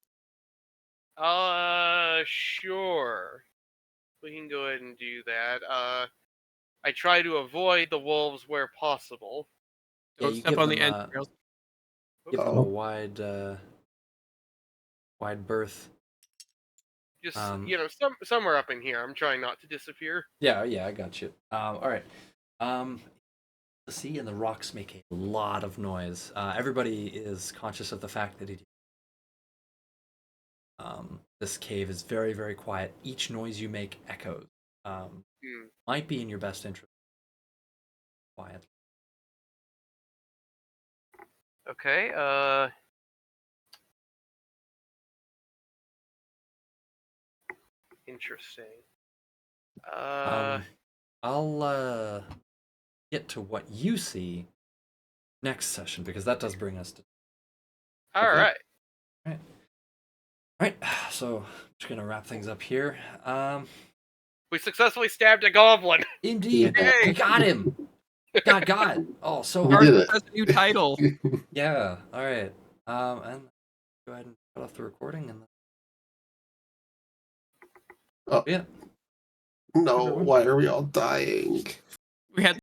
Sure. We can go ahead and do that. I try to avoid the wolves where possible. Yeah, Don't you step give on the them, entrails. give them a wide berth. Just somewhere up in here. I'm trying not to disappear. Yeah, I got you. All right. The sea and the rocks make a lot of noise. Everybody is conscious of the fact that this cave is very, very quiet. Each noise you make echoes. Might be in your best interest. Quiet. Okay. Interesting. I'll get to what you see next session because that does bring us to. All Okay. right. All right. So I'm just gonna wrap things up here. We successfully stabbed a goblin. Indeed, Yeah. we got him. God. Oh, so We hard. did it. Has a new title. Yeah. All right. And go ahead and cut off the recording and. Oh. Yeah. No, why are we all dying? We had